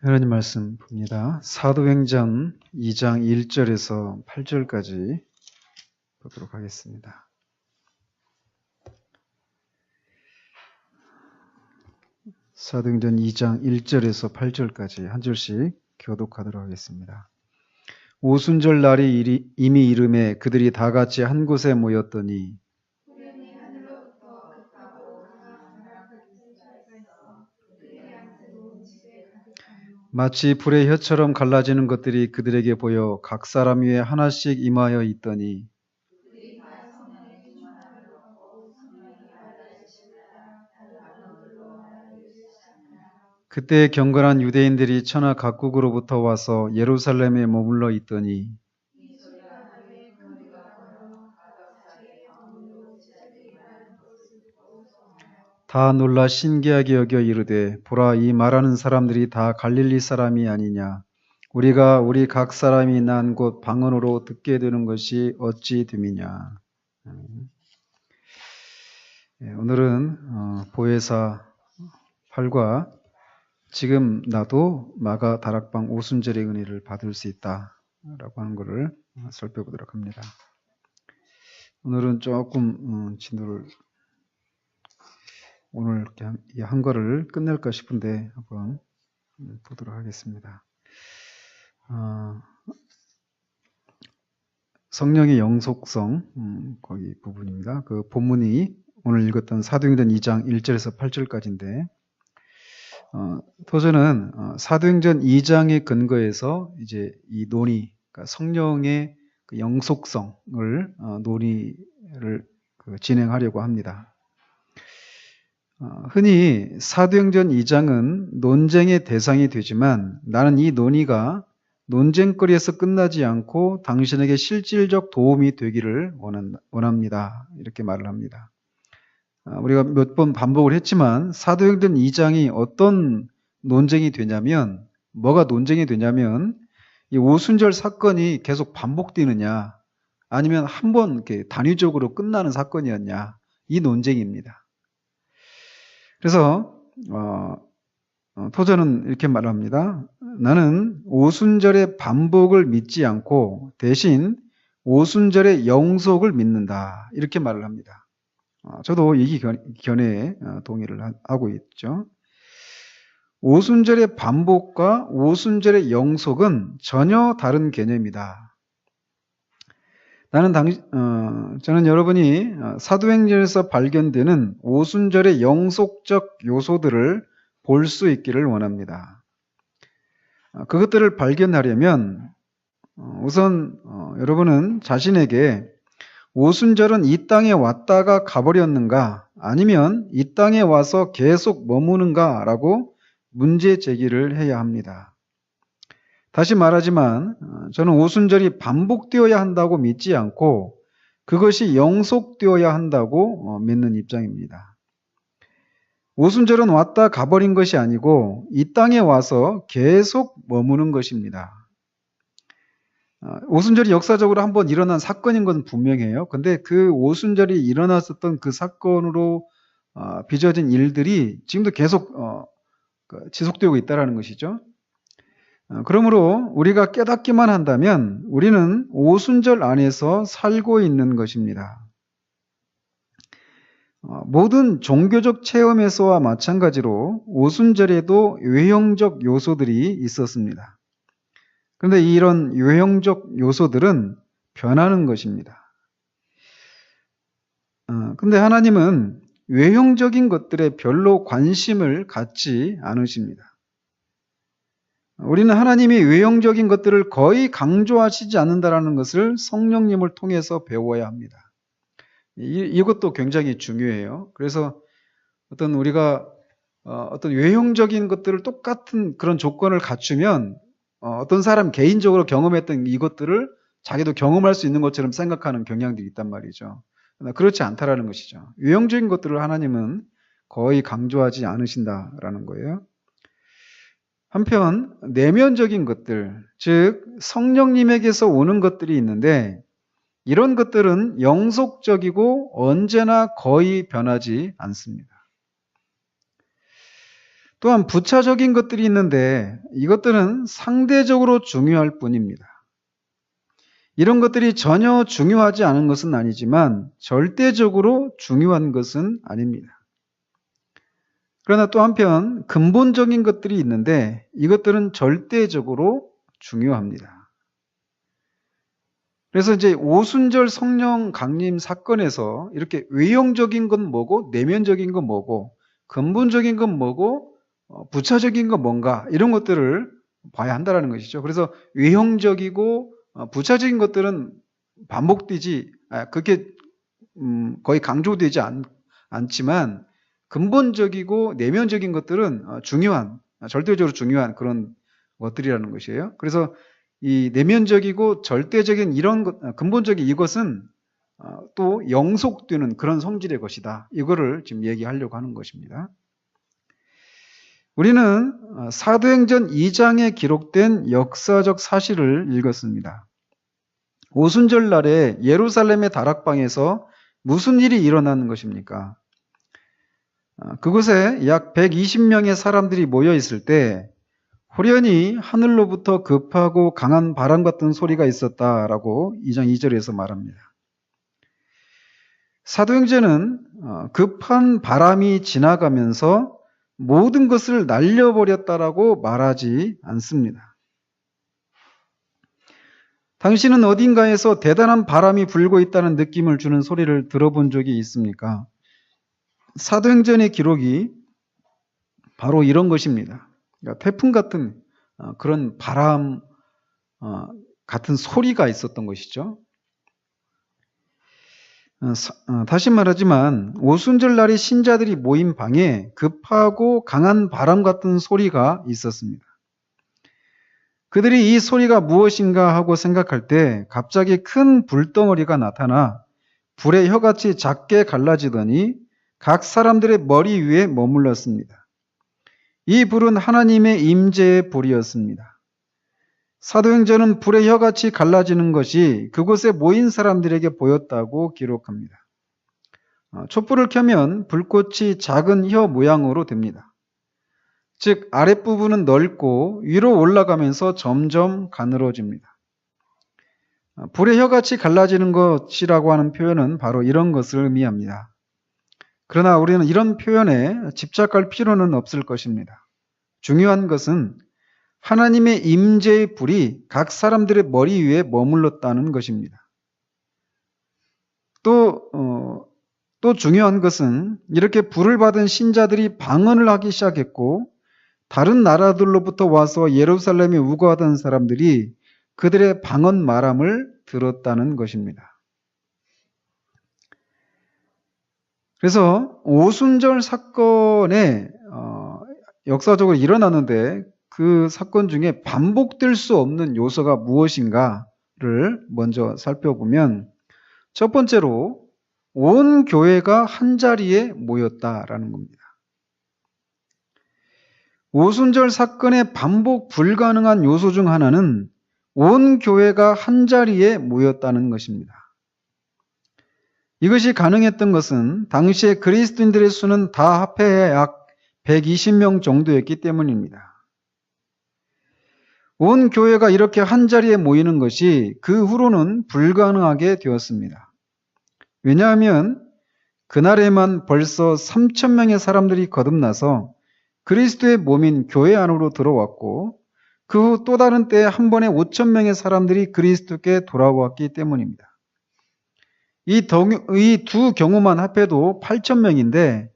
하나님 말씀 봅니다. 사도행전 2장 1절에서 8절까지 보도록 하겠습니다. 사도행전 2장 1절에서 8절까지 한 절씩 교독하도록 하겠습니다. 오순절 날이 이미 이름에 그들이 다 같이 한 곳에 모였더니 마치 불의 혀처럼 갈라지는 것들이 그들에게 보여 각 사람 위에 하나씩 임하여 있더니 그때 경건한 유대인들이 천하 각국으로부터 와서 예루살렘에 머물러 있더니 다 놀라 신기하게 여겨 이르되 보라 이 말하는 사람들이 다 갈릴리 사람이 아니냐 우리가 우리 각 사람이 난 곳 방언으로 듣게 되는 것이 어찌 됨이냐. 오늘은 보혜사 8과 지금 나도 마가 다락방 오순절의 은혜를 받을 수 있다라고 하는 것을 살펴보도록 합니다. 오늘은 조금 진도를 오늘 이 한 거를 끝낼까 싶은데 한번 보도록 하겠습니다. 성령의 영속성 거기 부분입니다. 그 본문이 오늘 읽었던 사도행전 2장 1절에서 8절까지인데 도저는 사도행전 2장의 근거에서 이제 이 논의, 그러니까 성령의 그 영속성을 논의를 진행하려고 합니다. 흔히 사도행전 2장은 논쟁의 대상이 되지만 나는 이 논의가 논쟁거리에서 끝나지 않고 당신에게 실질적 도움이 되기를 원합니다. 이렇게 말을 합니다. 우리가 몇 번 반복을 했지만 사도행전 2장이 어떤 논쟁이 되냐면 뭐가 논쟁이 되냐면 이 오순절 사건이 계속 반복되느냐 아니면 한 번 이렇게 단위적으로 끝나는 사건이었냐 이 논쟁입니다. 그래서 토저는 이렇게 말합니다. 나는 오순절의 반복을 믿지 않고 대신 오순절의 영속을 믿는다. 이렇게 말을 합니다. 저도 이 견해에 동의를 하고 있죠. 오순절의 반복과 오순절의 영속은 전혀 다른 개념이다. 저는 여러분이 사도행전에서 발견되는 오순절의 영속적 요소들을 볼 수 있기를 원합니다. 그것들을 발견하려면 우선 여러분은 자신에게 오순절은 이 땅에 왔다가 가버렸는가 아니면 이 땅에 와서 계속 머무는가라고 문제 제기를 해야 합니다. 다시 말하지만 저는 오순절이 반복되어야 한다고 믿지 않고 그것이 영속되어야 한다고 믿는 입장입니다. 오순절은 왔다 가버린 것이 아니고 이 땅에 와서 계속 머무는 것입니다. 오순절이 역사적으로 한번 일어난 사건인 건 분명해요. 근데 그 오순절이 일어났었던 그 사건으로 빚어진 일들이 지금도 계속 지속되고 있다는 것이죠. 그러므로 우리가 깨닫기만 한다면 우리는 오순절 안에서 살고 있는 것입니다. 모든 종교적 체험에서와 마찬가지로 오순절에도 외형적 요소들이 있었습니다. 그런데 이런 외형적 요소들은 변하는 것입니다. 그런데 하나님은 외형적인 것들에 별로 관심을 갖지 않으십니다. 우리는 하나님이 외형적인 것들을 거의 강조하시지 않는다는 것을 성령님을 통해서 배워야 합니다. 이것도 굉장히 중요해요. 그래서 우리가 어떤 외형적인 것들을 똑같은 그런 조건을 갖추면 어떤 사람 개인적으로 경험했던 이것들을 자기도 경험할 수 있는 것처럼 생각하는 경향들이 있단 말이죠. 그러나 그렇지 않다라는 것이죠. 외형적인 것들을 하나님은 거의 강조하지 않으신다라는 거예요. 한편 내면적인 것들, 즉 성령님에게서 오는 것들이 있는데 이런 것들은 영속적이고 언제나 거의 변하지 않습니다. 또한 부차적인 것들이 있는데 이것들은 상대적으로 중요할 뿐입니다. 이런 것들이 전혀 중요하지 않은 것은 아니지만 절대적으로 중요한 것은 아닙니다. 그러나 또 한편 근본적인 것들이 있는데 이것들은 절대적으로 중요합니다. 그래서 이제 오순절 성령 강림 사건에서 이렇게 외형적인 건 뭐고 내면적인 건 뭐고 근본적인 건 뭐고 부차적인 건 뭔가 이런 것들을 봐야 한다는 것이죠. 그래서 외형적이고 부차적인 것들은 반복되지 그렇게 거의 강조되지 않지만 근본적이고 내면적인 것들은 중요한 절대적으로 중요한 그런 것들이라는 것이에요. 그래서 이 내면적이고 절대적인 이런 것, 근본적인 이것은 또 영속되는 그런 성질의 것이다. 이거를 지금 얘기하려고 하는 것입니다. 우리는 사도행전 2장에 기록된 역사적 사실을 읽었습니다. 오순절 날에 예루살렘의 다락방에서 무슨 일이 일어나는 것입니까? 그곳에 약 120명의 사람들이 모여 있을 때 호련히 하늘로부터 급하고 강한 바람 같은 소리가 있었다라고 2장 2절에서 말합니다. 사도행전은 급한 바람이 지나가면서 모든 것을 날려버렸다라고 말하지 않습니다. 당신은 어딘가에서 대단한 바람이 불고 있다는 느낌을 주는 소리를 들어본 적이 있습니까? 사도행전의 기록이 바로 이런 것입니다. 그러니까 태풍 같은 그런 바람 같은 소리가 있었던 것이죠. 다시 말하지만 오순절 날에 신자들이 모인 방에 급하고 강한 바람 같은 소리가 있었습니다. 그들이 이 소리가 무엇인가 하고 생각할 때 갑자기 큰 불덩어리가 나타나 불의 혀같이 작게 갈라지더니 각 사람들의 머리 위에 머물렀습니다. 이 불은 하나님의 임재의 불이었습니다. 사도행전은 불의 혀같이 갈라지는 것이 그곳에 모인 사람들에게 보였다고 기록합니다. 촛불을 켜면 불꽃이 작은 혀 모양으로 됩니다. 즉 아랫부분은 넓고 위로 올라가면서 점점 가늘어집니다. 불의 혀같이 갈라지는 것이라고 하는 표현은 바로 이런 것을 의미합니다. 그러나 우리는 이런 표현에 집착할 필요는 없을 것입니다. 중요한 것은 하나님의 임재의 불이 각 사람들의 머리 위에 머물렀다는 것입니다. 또 중요한 것은 이렇게 불을 받은 신자들이 방언을 하기 시작했고 다른 나라들로부터 와서 예루살렘에 우거하던 사람들이 그들의 방언 말함을 들었다는 것입니다. 그래서 오순절 사건에 역사적으로 일어나는데 그 사건 중에 반복될 수 없는 요소가 무엇인가를 먼저 살펴보면 첫 번째로 온 교회가 한자리에 모였다라는 겁니다. 오순절 사건의 반복 불가능한 요소 중 하나는 온 교회가 한자리에 모였다는 것입니다. 이것이 가능했던 것은 당시에 그리스도인들의 수는 다 합해 약 120명 정도였기 때문입니다. 온 교회가 이렇게 한자리에 모이는 것이 그 후로는 불가능하게 되었습니다. 왜냐하면 그날에만 벌써 3,000명의 사람들이 거듭나서 그리스도의 몸인 교회 안으로 들어왔고 그 후 또 다른 때에 한 번에 5,000명의 사람들이 그리스도께 돌아왔기 때문입니다. 이 두 경우만 합해도 8,000명인데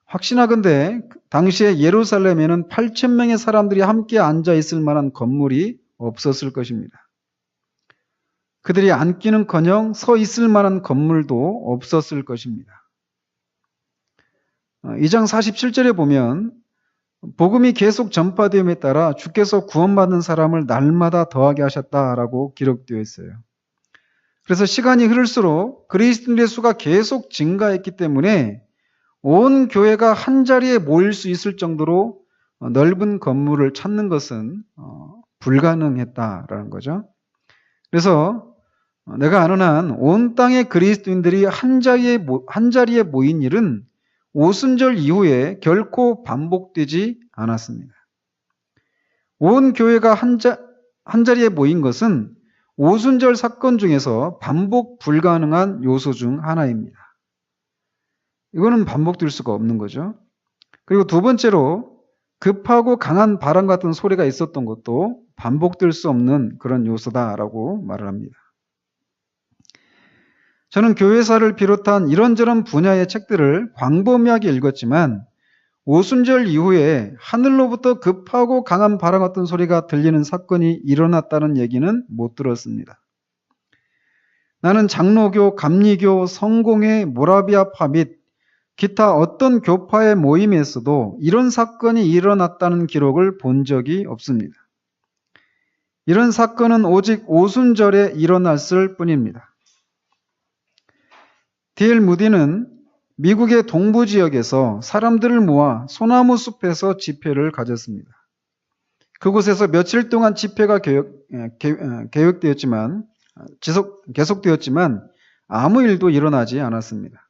확신하건대 당시에 예루살렘에는 8,000명의 사람들이 함께 앉아 있을 만한 건물이 없었을 것입니다. 그들이 앉기는커녕 서 있을 만한 건물도 없었을 것입니다. 2장 47절에 보면 복음이 계속 전파됨에 따라 주께서 구원받는 사람을 날마다 더하게 하셨다라고 기록되어 있어요. 그래서 시간이 흐를수록 그리스도인의 수가 계속 증가했기 때문에 온 교회가 한자리에 모일 수 있을 정도로 넓은 건물을 찾는 것은 불가능했다라는 거죠. 그래서 내가 아는 한 온 땅의 그리스도인들이 한자리에 모인 일은 오순절 이후에 결코 반복되지 않았습니다. 온 교회가 한 자리에 모인 것은 오순절 사건 중에서 반복 불가능한 요소 중 하나입니다. 이거는 반복될 수가 없는 거죠. 그리고 두 번째로 급하고 강한 바람 같은 소리가 있었던 것도 반복될 수 없는 그런 요소다라고 말을 합니다. 저는 교회사를 비롯한 이런저런 분야의 책들을 광범위하게 읽었지만 오순절 이후에 하늘로부터 급하고 강한 바람 같은 소리가 들리는 사건이 일어났다는 얘기는 못 들었습니다. 나는 장로교, 감리교, 성공회, 모라비아파 및 기타 어떤 교파의 모임에서도 이런 사건이 일어났다는 기록을 본 적이 없습니다. 이런 사건은 오직 오순절에 일어났을 뿐입니다. D.L. 무디는 미국의 동부 지역에서 사람들을 모아 소나무 숲에서 집회를 가졌습니다. 그곳에서 며칠 동안 집회가 계속되었지만 아무 일도 일어나지 않았습니다.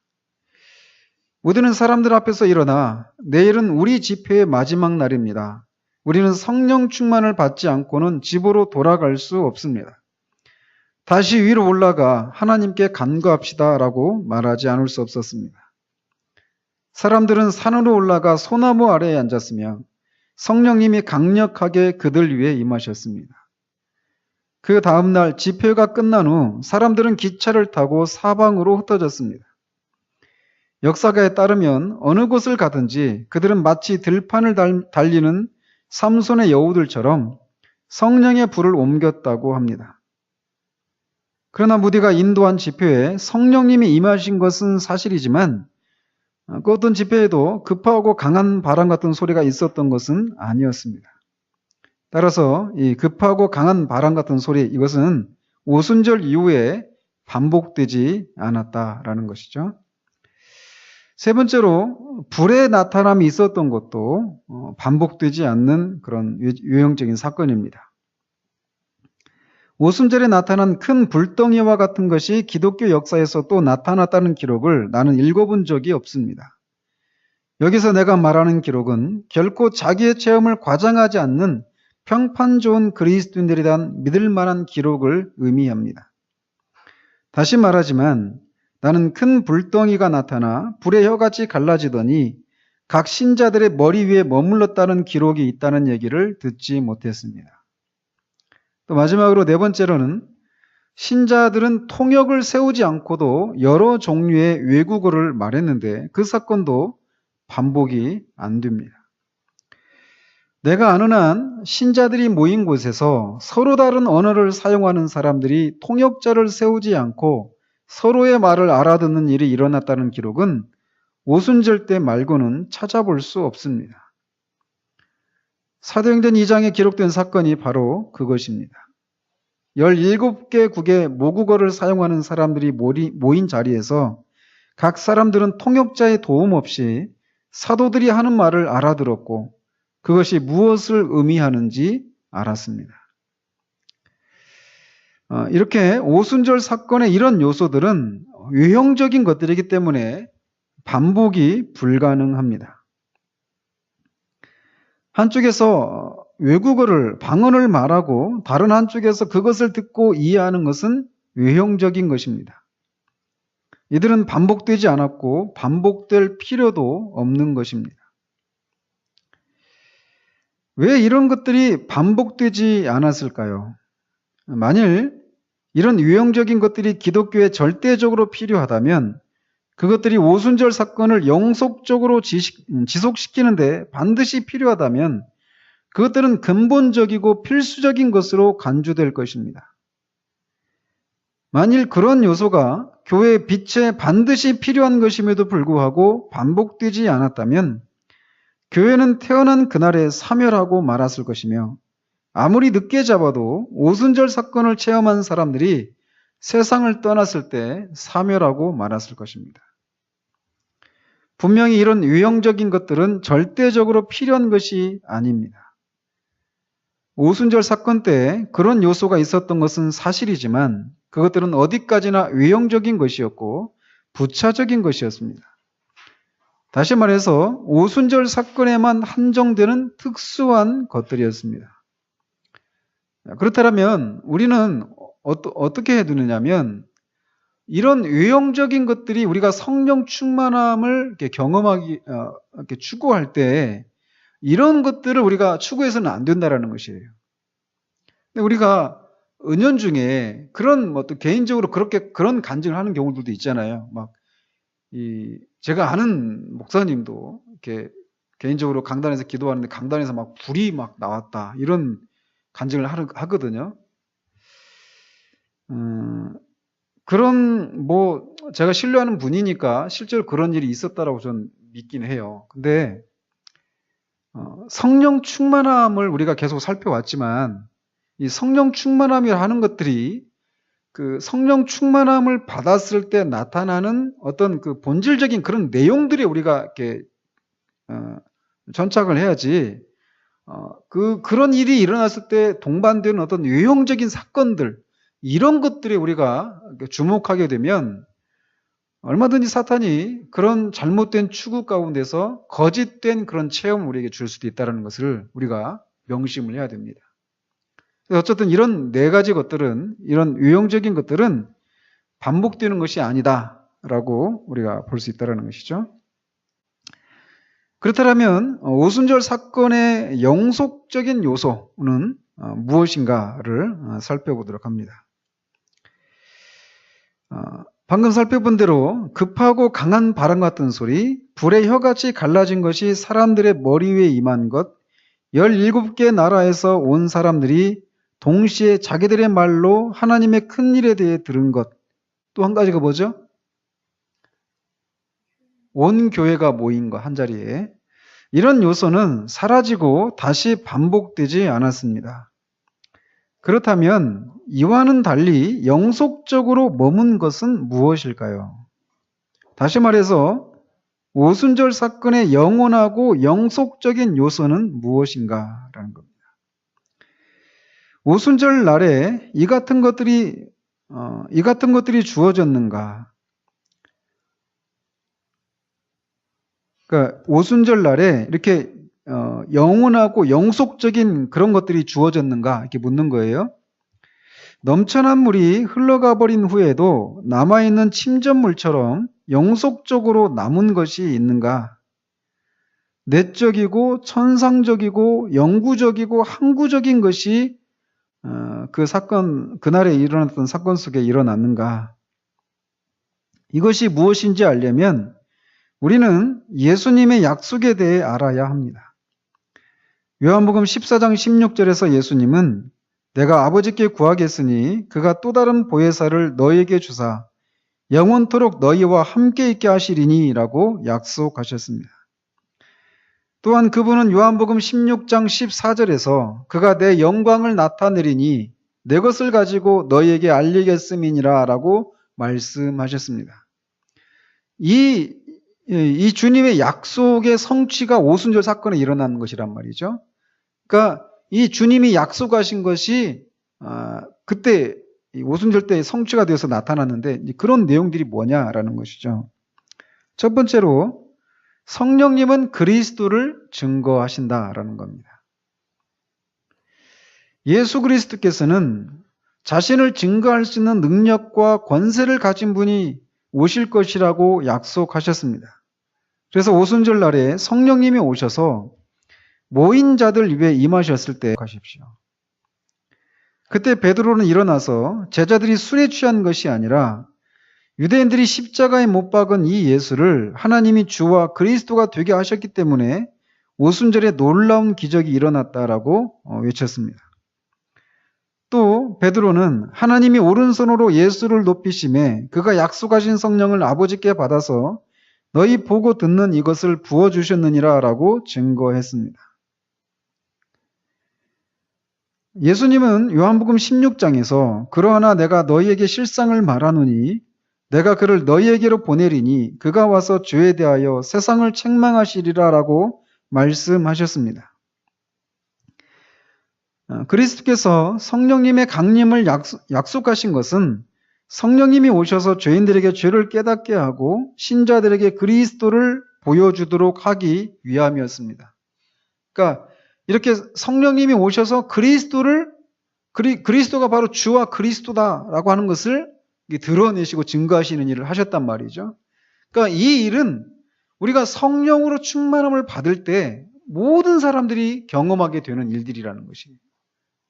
무디는 사람들 앞에서 일어나 내일은 우리 집회의 마지막 날입니다. 우리는 성령 충만을 받지 않고는 집으로 돌아갈 수 없습니다. 다시 위로 올라가 하나님께 간구합시다 라고 말하지 않을 수 없었습니다. 사람들은 산으로 올라가 소나무 아래에 앉았으며 성령님이 강력하게 그들 위에 임하셨습니다. 그 다음날 집회가 끝난 후 사람들은 기차를 타고 사방으로 흩어졌습니다. 역사가에 따르면 어느 곳을 가든지 그들은 마치 들판을 달리는 삼손의 여우들처럼 성령의 불을 옮겼다고 합니다. 그러나 무디가 인도한 집회에 성령님이 임하신 것은 사실이지만 그 어떤 집회에도 급하고 강한 바람 같은 소리가 있었던 것은 아니었습니다. 따라서 이 급하고 강한 바람 같은 소리, 이것은 오순절 이후에 반복되지 않았다라는 것이죠. 세 번째로 불의 나타남이 있었던 것도 반복되지 않는 그런 유형적인 사건입니다. 오순절에 나타난 큰 불덩이와 같은 것이 기독교 역사에서 또 나타났다는 기록을 나는 읽어본 적이 없습니다. 여기서 내가 말하는 기록은 결코 자기의 체험을 과장하지 않는 평판 좋은 그리스도인들에 대한 믿을 만한 기록을 의미합니다. 다시 말하지만 나는 큰 불덩이가 나타나 불의 혀같이 갈라지더니 각 신자들의 머리 위에 머물렀다는 기록이 있다는 얘기를 듣지 못했습니다. 또 마지막으로 네 번째로는 신자들은 통역을 세우지 않고도 여러 종류의 외국어를 말했는데 그 사건도 반복이 안 됩니다. 내가 아는 한 신자들이 모인 곳에서 서로 다른 언어를 사용하는 사람들이 통역자를 세우지 않고 서로의 말을 알아듣는 일이 일어났다는 기록은 오순절 때 말고는 찾아볼 수 없습니다. 사도행전 2장에 기록된 사건이 바로 그것입니다. 17개국의 모국어를 사용하는 사람들이 모인 자리에서 각 사람들은 통역자의 도움 없이 사도들이 하는 말을 알아들었고 그것이 무엇을 의미하는지 알았습니다. 이렇게 오순절 사건의 이런 요소들은 외형적인 것들이기 때문에 반복이 불가능합니다. 한쪽에서 외국어를, 방언을 말하고 다른 한쪽에서 그것을 듣고 이해하는 것은 외형적인 것입니다. 이들은 반복되지 않았고 반복될 필요도 없는 것입니다. 왜 이런 것들이 반복되지 않았을까요? 만일 이런 유형적인 것들이 기독교에 절대적으로 필요하다면 그것들이 오순절 사건을 영속적으로 지속시키는데 반드시 필요하다면 그것들은 근본적이고 필수적인 것으로 간주될 것입니다. 만일 그런 요소가 교회의 빛에 반드시 필요한 것임에도 불구하고 반복되지 않았다면 교회는 태어난 그날에 사멸하고 말았을 것이며 아무리 늦게 잡아도 오순절 사건을 체험한 사람들이 세상을 떠났을 때 사멸하고 말았을 것입니다. 분명히 이런 유형적인 것들은 절대적으로 필요한 것이 아닙니다. 오순절 사건 때 그런 요소가 있었던 것은 사실이지만 그것들은 어디까지나 외형적인 것이었고 부차적인 것이었습니다. 다시 말해서 오순절 사건에만 한정되는 특수한 것들이었습니다. 그렇다면 우리는 어떻게 해두느냐면 이런 외형적인 것들이 우리가 성령 충만함을 이렇게 이렇게 추구할 때 이런 것들을 우리가 추구해서는 안 된다라는 것이에요. 근데 우리가 은연중에 그런 또 개인적으로 그런 간증을 하는 경우들도 있잖아요. 제가 아는 목사님도 이렇게 개인적으로 강단에서 기도하는데 강단에서 불이 나왔다 이런 간증을 하거든요. 제가 신뢰하는 분이니까 실제로 그런 일이 있었다라고 저는 믿긴 해요. 근데 성령 충만함을 우리가 계속 살펴왔지만 이 성령 충만함이라 하는 것들이 그 성령 충만함을 받았을 때 나타나는 어떤 그 본질적인 그런 내용들이 우리가 이렇게 전착을 해야지 그런 일이 일어났을 때 동반되는 어떤 외형적인 사건들 이런 것들에 우리가 주목하게 되면 얼마든지 사탄이 그런 잘못된 추구 가운데서 거짓된 그런 체험을 우리에게 줄 수도 있다는 것을 우리가 명심을 해야 됩니다. 어쨌든 이런 네 가지 것들은, 이런 외형적인 것들은 반복되는 것이 아니다라고 우리가 볼 수 있다는 것이죠. 그렇다면 오순절 사건의 영속적인 요소는 무엇인가를 살펴보도록 합니다. 방금 살펴본 대로 급하고 강한 바람 같은 소리, 불의 혀같이 갈라진 것이 사람들의 머리 위에 임한 것, 17개 나라에서 온 사람들이 동시에 자기들의 말로 하나님의 큰 일에 대해 들은 것. 또 한 가지가 뭐죠? 온 교회가 모인 것, 한자리에. 이런 요소는 사라지고 다시 반복되지 않았습니다. 그렇다면 이와는 달리 영속적으로 머문 것은 무엇일까요? 다시 말해서 오순절 사건의 영원하고 영속적인 요소는 무엇인가라는 겁니다. 오순절 날에 이 같은 것들이 주어졌는가? 그러니까 오순절 날에 이렇게 영원하고 영속적인 그런 것들이 주어졌는가? 이렇게 묻는 거예요. 넘쳐난 물이 흘러가 버린 후에도 남아있는 침전물처럼 영속적으로 남은 것이 있는가? 내적이고 천상적이고 영구적이고 항구적인 것이 그날에 일어났던 사건 속에 일어났는가? 이것이 무엇인지 알려면 우리는 예수님의 약속에 대해 알아야 합니다. 요한복음 14장 16절에서 예수님은 내가 아버지께 구하겠으니 그가 또 다른 보혜사를 너희에게 주사 영원토록 너희와 함께 있게 하시리니 라고 약속하셨습니다. 또한 그분은 요한복음 16장 14절에서 그가 내 영광을 나타내리니 내 것을 가지고 너희에게 알리겠음이니라 라고 말씀하셨습니다. 이 주님의 약속의 성취가 오순절 사건에 일어나는 것이란 말이죠. 그러니까 이 주님이 약속하신 것이 그때 오순절 때 성취가 되어서 나타났는데 그런 내용들이 뭐냐라는 것이죠. 첫 번째로 성령님은 그리스도를 증거하신다라는 겁니다. 예수 그리스도께서는 자신을 증거할 수 있는 능력과 권세를 가진 분이 오실 것이라고 약속하셨습니다. 그래서 오순절 날에 성령님이 오셔서 모인 자들 위에 임하셨을 때 가십시오. 그때 베드로는 일어나서 제자들이 술에 취한 것이 아니라 유대인들이 십자가에 못 박은 이 예수를 하나님이 주와 그리스도가 되게 하셨기 때문에 오순절에 놀라운 기적이 일어났다라고 외쳤습니다. 또 베드로는 하나님이 오른손으로 예수를 높이심에 그가 약속하신 성령을 아버지께 받아서 너희 보고 듣는 이것을 부어주셨느니라 라고 증거했습니다. 예수님은 요한복음 16장에서 그러나 내가 너희에게 실상을 말하노니 내가 그를 너희에게로 보내리니 그가 와서 죄에 대하여 세상을 책망하시리라 라고 말씀하셨습니다. 그리스도께서 성령님의 강림을 약속하신 것은 성령님이 오셔서 죄인들에게 죄를 깨닫게 하고 신자들에게 그리스도를 보여주도록 하기 위함이었습니다. 그러니까 이렇게 성령님이 오셔서 그리스도가 바로 주와 그리스도다라고 하는 것을 드러내시고 증거하시는 일을 하셨단 말이죠. 그러니까 이 일은 우리가 성령으로 충만함을 받을 때 모든 사람들이 경험하게 되는 일들이라는 것이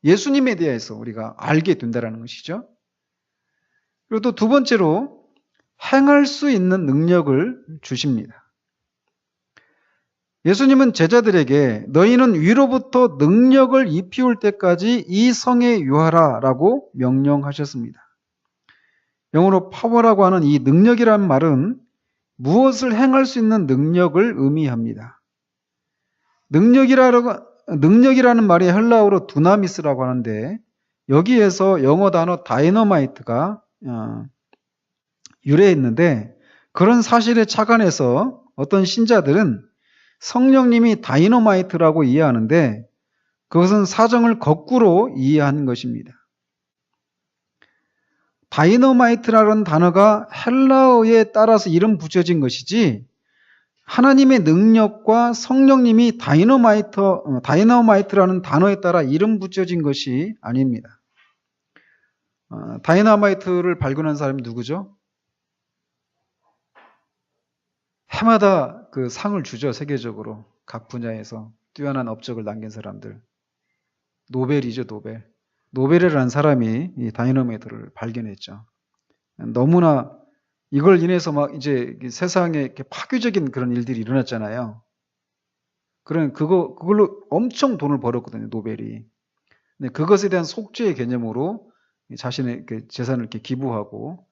예수님에 대해서 우리가 알게 된다는 것이죠. 그리고 또 두 번째로 행할 수 있는 능력을 주십니다. 예수님은 제자들에게 너희는 위로부터 능력을 입히울 때까지 이 성에 유하라 라고 명령하셨습니다. 영어로 파워라고 하는 이 능력이라는 말은 무엇을 행할 수 있는 능력을 의미합니다. 능력이라는 말이 헬라어로 두나미스라고 하는데 여기에서 영어 단어 다이너마이트가 유래했는데 그런 사실에 착안해서 어떤 신자들은 성령님이 다이너마이트라고 이해하는데 그것은 사정을 거꾸로 이해한 것입니다. 다이너마이트라는 단어가 헬라어에 따라서 이름 붙여진 것이지 하나님의 능력과 성령님이 다이너마이트라는 단어에 따라 이름 붙여진 것이 아닙니다. 다이너마이트를 발견한 사람이 누구죠? 해마다 그 상을 주죠. 세계적으로 각 분야에서 뛰어난 업적을 남긴 사람들. 노벨이죠. 노벨이라는 사람이 이 다이너마이트를 발견했죠. 너무나 이걸 인해서 막 이제 세상에 이렇게 파괴적인 그런 일들이 일어났잖아요. 그걸로 엄청 돈을 벌었거든요. 노벨이. 근데 그것에 대한 속죄의 개념으로 자신의 재산을 이렇게 기부하고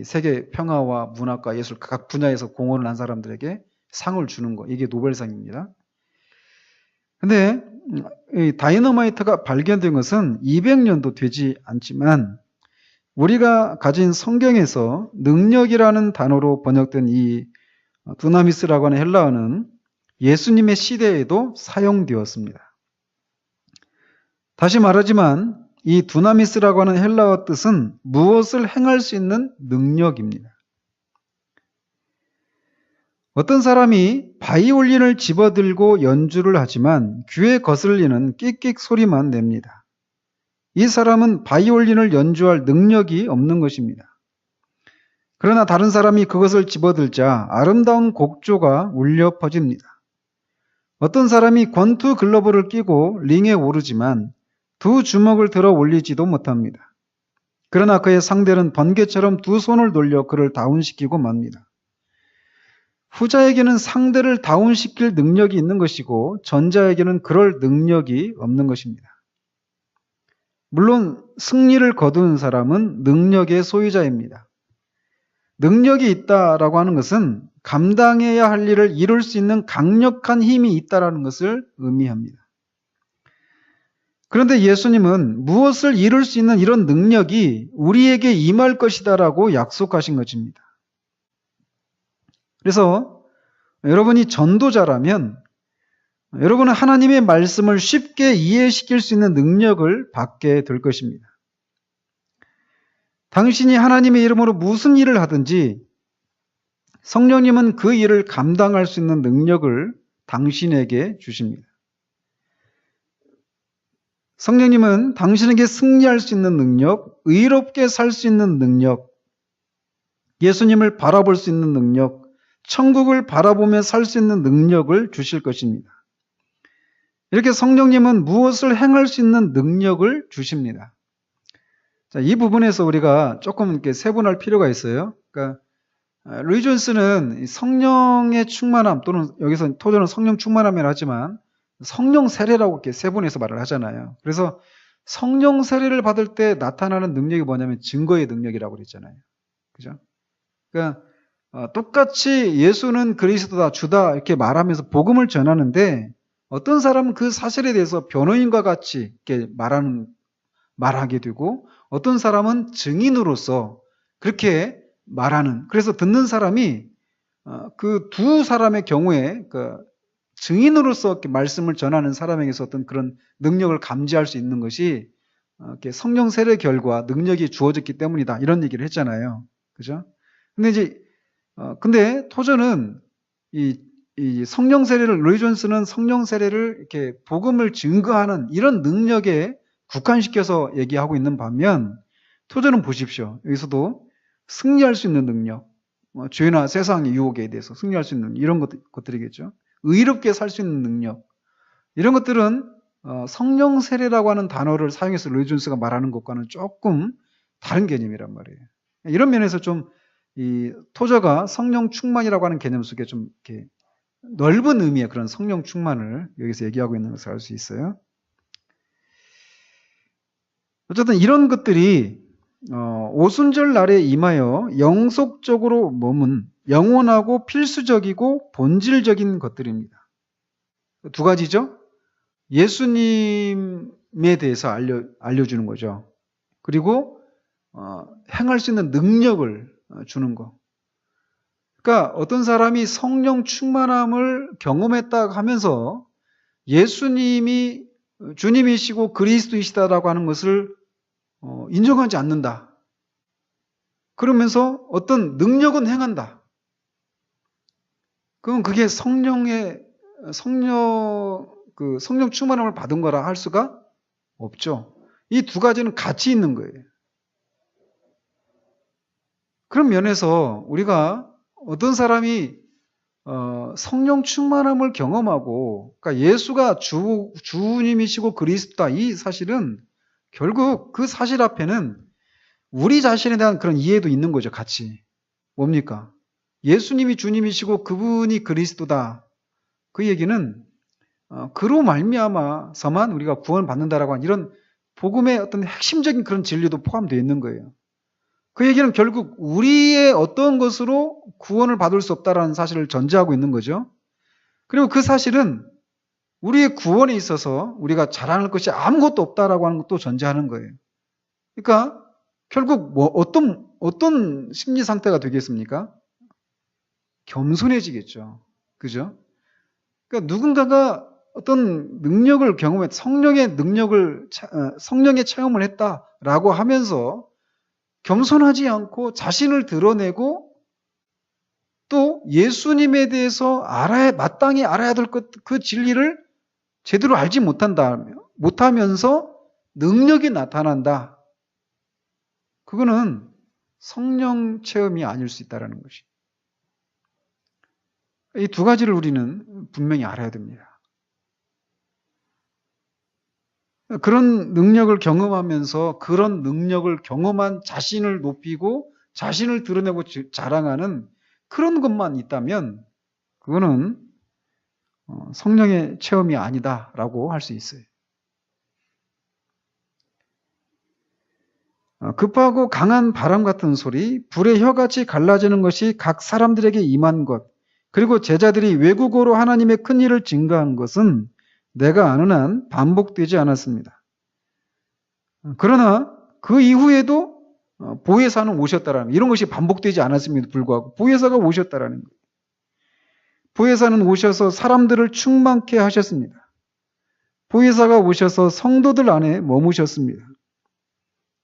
세계 평화와 문학과 예술 각 분야에서 공헌을 한 사람들에게 상을 주는 거. 이게 노벨상입니다. 근데 이 다이너마이트가 발견된 것은 200년도 되지 않지만 우리가 가진 성경에서 능력이라는 단어로 번역된 이 두나미스라고 하는 헬라어는 예수님의 시대에도 사용되었습니다. 다시 말하지만 이 두나미스라고 하는 헬라어 뜻은 무엇을 행할 수 있는 능력입니다. 어떤 사람이 바이올린을 집어들고 연주를 하지만 귀에 거슬리는 끽끽 소리만 냅니다. 이 사람은 바이올린을 연주할 능력이 없는 것입니다. 그러나 다른 사람이 그것을 집어들자 아름다운 곡조가 울려 퍼집니다. 어떤 사람이 권투 글러브를 끼고 링에 오르지만 두 주먹을 들어 올리지도 못합니다. 그러나 그의 상대는 번개처럼 두 손을 돌려 그를 다운시키고 맙니다. 후자에게는 상대를 다운시킬 능력이 있는 것이고 전자에게는 그럴 능력이 없는 것입니다. 물론 승리를 거두는 사람은 능력의 소유자입니다. 능력이 있다라고 하는 것은 감당해야 할 일을 이룰 수 있는 강력한 힘이 있다라는 것을 의미합니다. 그런데 예수님은 무엇을 이룰 수 있는 이런 능력이 우리에게 임할 것이다라고 약속하신 것입니다. 그래서 여러분이 전도자라면 여러분은 하나님의 말씀을 쉽게 이해시킬 수 있는 능력을 받게 될 것입니다. 당신이 하나님의 이름으로 무슨 일을 하든지 성령님은 그 일을 감당할 수 있는 능력을 당신에게 주십니다. 성령님은 당신에게 승리할 수 있는 능력, 의롭게 살 수 있는 능력, 예수님을 바라볼 수 있는 능력, 천국을 바라보며 살 수 있는 능력을 주실 것입니다. 이렇게 성령님은 무엇을 행할 수 있는 능력을 주십니다. 자, 이 부분에서 우리가 조금 이렇게 세분할 필요가 있어요. 그러니까 루이 존스는 성령의 충만함 또는 여기서 토저는 성령 충만함이라 하지만 성령 세례라고 이렇게 세분해서 말을 하잖아요. 그래서 성령 세례를 받을 때 나타나는 능력이 뭐냐면 증거의 능력이라고 그랬잖아요. 그죠? 그러니까 똑같이 예수는 그리스도다, 주다 이렇게 말하면서 복음을 전하는데 어떤 사람은 그 사실에 대해서 변호인과 같이 이렇게 말하게 되고 어떤 사람은 증인으로서 그렇게 말하는, 그래서 듣는 사람이 그 두 사람의 경우에 그 증인으로서 이렇게 말씀을 전하는 사람에게서 어떤 그런 능력을 감지할 수 있는 것이 이렇게 성령 세례 결과 능력이 주어졌기 때문이다 이런 얘기를 했잖아요. 그죠? 근데 토저는 이 이 성령 세례를, 로이 존스는 성령 세례를 이렇게 복음을 증거하는 이런 능력에 국한시켜서 얘기하고 있는 반면, 토저는 보십시오. 여기서도 승리할 수 있는 능력, 죄나 세상의 유혹에 대해서 승리할 수 있는 이런 것들이겠죠. 의롭게 살 수 있는 능력, 이런 것들은 성령 세례라고 하는 단어를 사용해서 로이 존스가 말하는 것과는 조금 다른 개념이란 말이에요. 이런 면에서 좀 이 토저가 성령 충만이라고 하는 개념 속에 좀 이렇게 넓은 의미의 그런 성령 충만을 여기서 얘기하고 있는 것을 알 수 있어요. 어쨌든 이런 것들이 오순절 날에 임하여 영속적으로 몸은 영원하고 필수적이고 본질적인 것들입니다. 두 가지죠. 예수님에 대해서 알려주는 거죠. 그리고 행할 수 있는 능력을 주는 거. 그러니까 어떤 사람이 성령 충만함을 경험했다 하면서 예수님이 주님이시고 그리스도이시다라고 하는 것을 인정하지 않는다. 그러면서 어떤 능력은 행한다. 그럼 그게 성령 충만함을 받은 거라 할 수가 없죠. 이 두 가지는 같이 있는 거예요. 그런 면에서 우리가 어떤 사람이 성령 충만함을 경험하고, 그러니까 예수가 주님이시고 그리스도다, 이 사실은 결국 그 사실 앞에는 우리 자신에 대한 그런 이해도 있는 거죠. 같이. 뭡니까? 예수님이 주님이시고 그분이 그리스도다. 그 얘기는 그로 말미암아서만 우리가 구원을 받는다라고 하는 이런 복음의 어떤 핵심적인 그런 진리도 포함되어 있는 거예요. 그 얘기는 결국 우리의 어떤 것으로 구원을 받을 수 없다라는 사실을 전제하고 있는 거죠. 그리고 그 사실은 우리의 구원에 있어서 우리가 자랑할 것이 아무것도 없다라고 하는 것도 전제하는 거예요. 그러니까 결국 어떤 심리 상태가 되겠습니까? 겸손해지겠죠. 그죠? 그러니까 누군가가 어떤 능력을 경험했, 성령의 체험을 했다라고 하면서 겸손하지 않고 자신을 드러내고 또 예수님에 대해서 마땅히 알아야 될 그 진리를 제대로 알지 못하면서 능력이 나타난다. 그거는 성령 체험이 아닐 수 있다는 것이. 이 두 가지를 우리는 분명히 알아야 됩니다. 그런 능력을 경험하면서 그런 능력을 경험한 자신을 높이고 자신을 드러내고 자랑하는 그런 것만 있다면 그거는 성령의 체험이 아니다라고 할 수 있어요. 급하고 강한 바람 같은 소리, 불의 혀같이 갈라지는 것이 각 사람들에게 임한 것, 그리고 제자들이 외국어로 하나님의 큰 일을 증거한 것은 내가 아는 한 반복되지 않았습니다. 그러나 그 이후에도 보혜사는 오셨다라는, 이런 것이 반복되지 않았음에도 불구하고 보혜사가 오셨다라는 거예요. 보혜사는 오셔서 사람들을 충만케 하셨습니다. 보혜사가 오셔서 성도들 안에 머무셨습니다.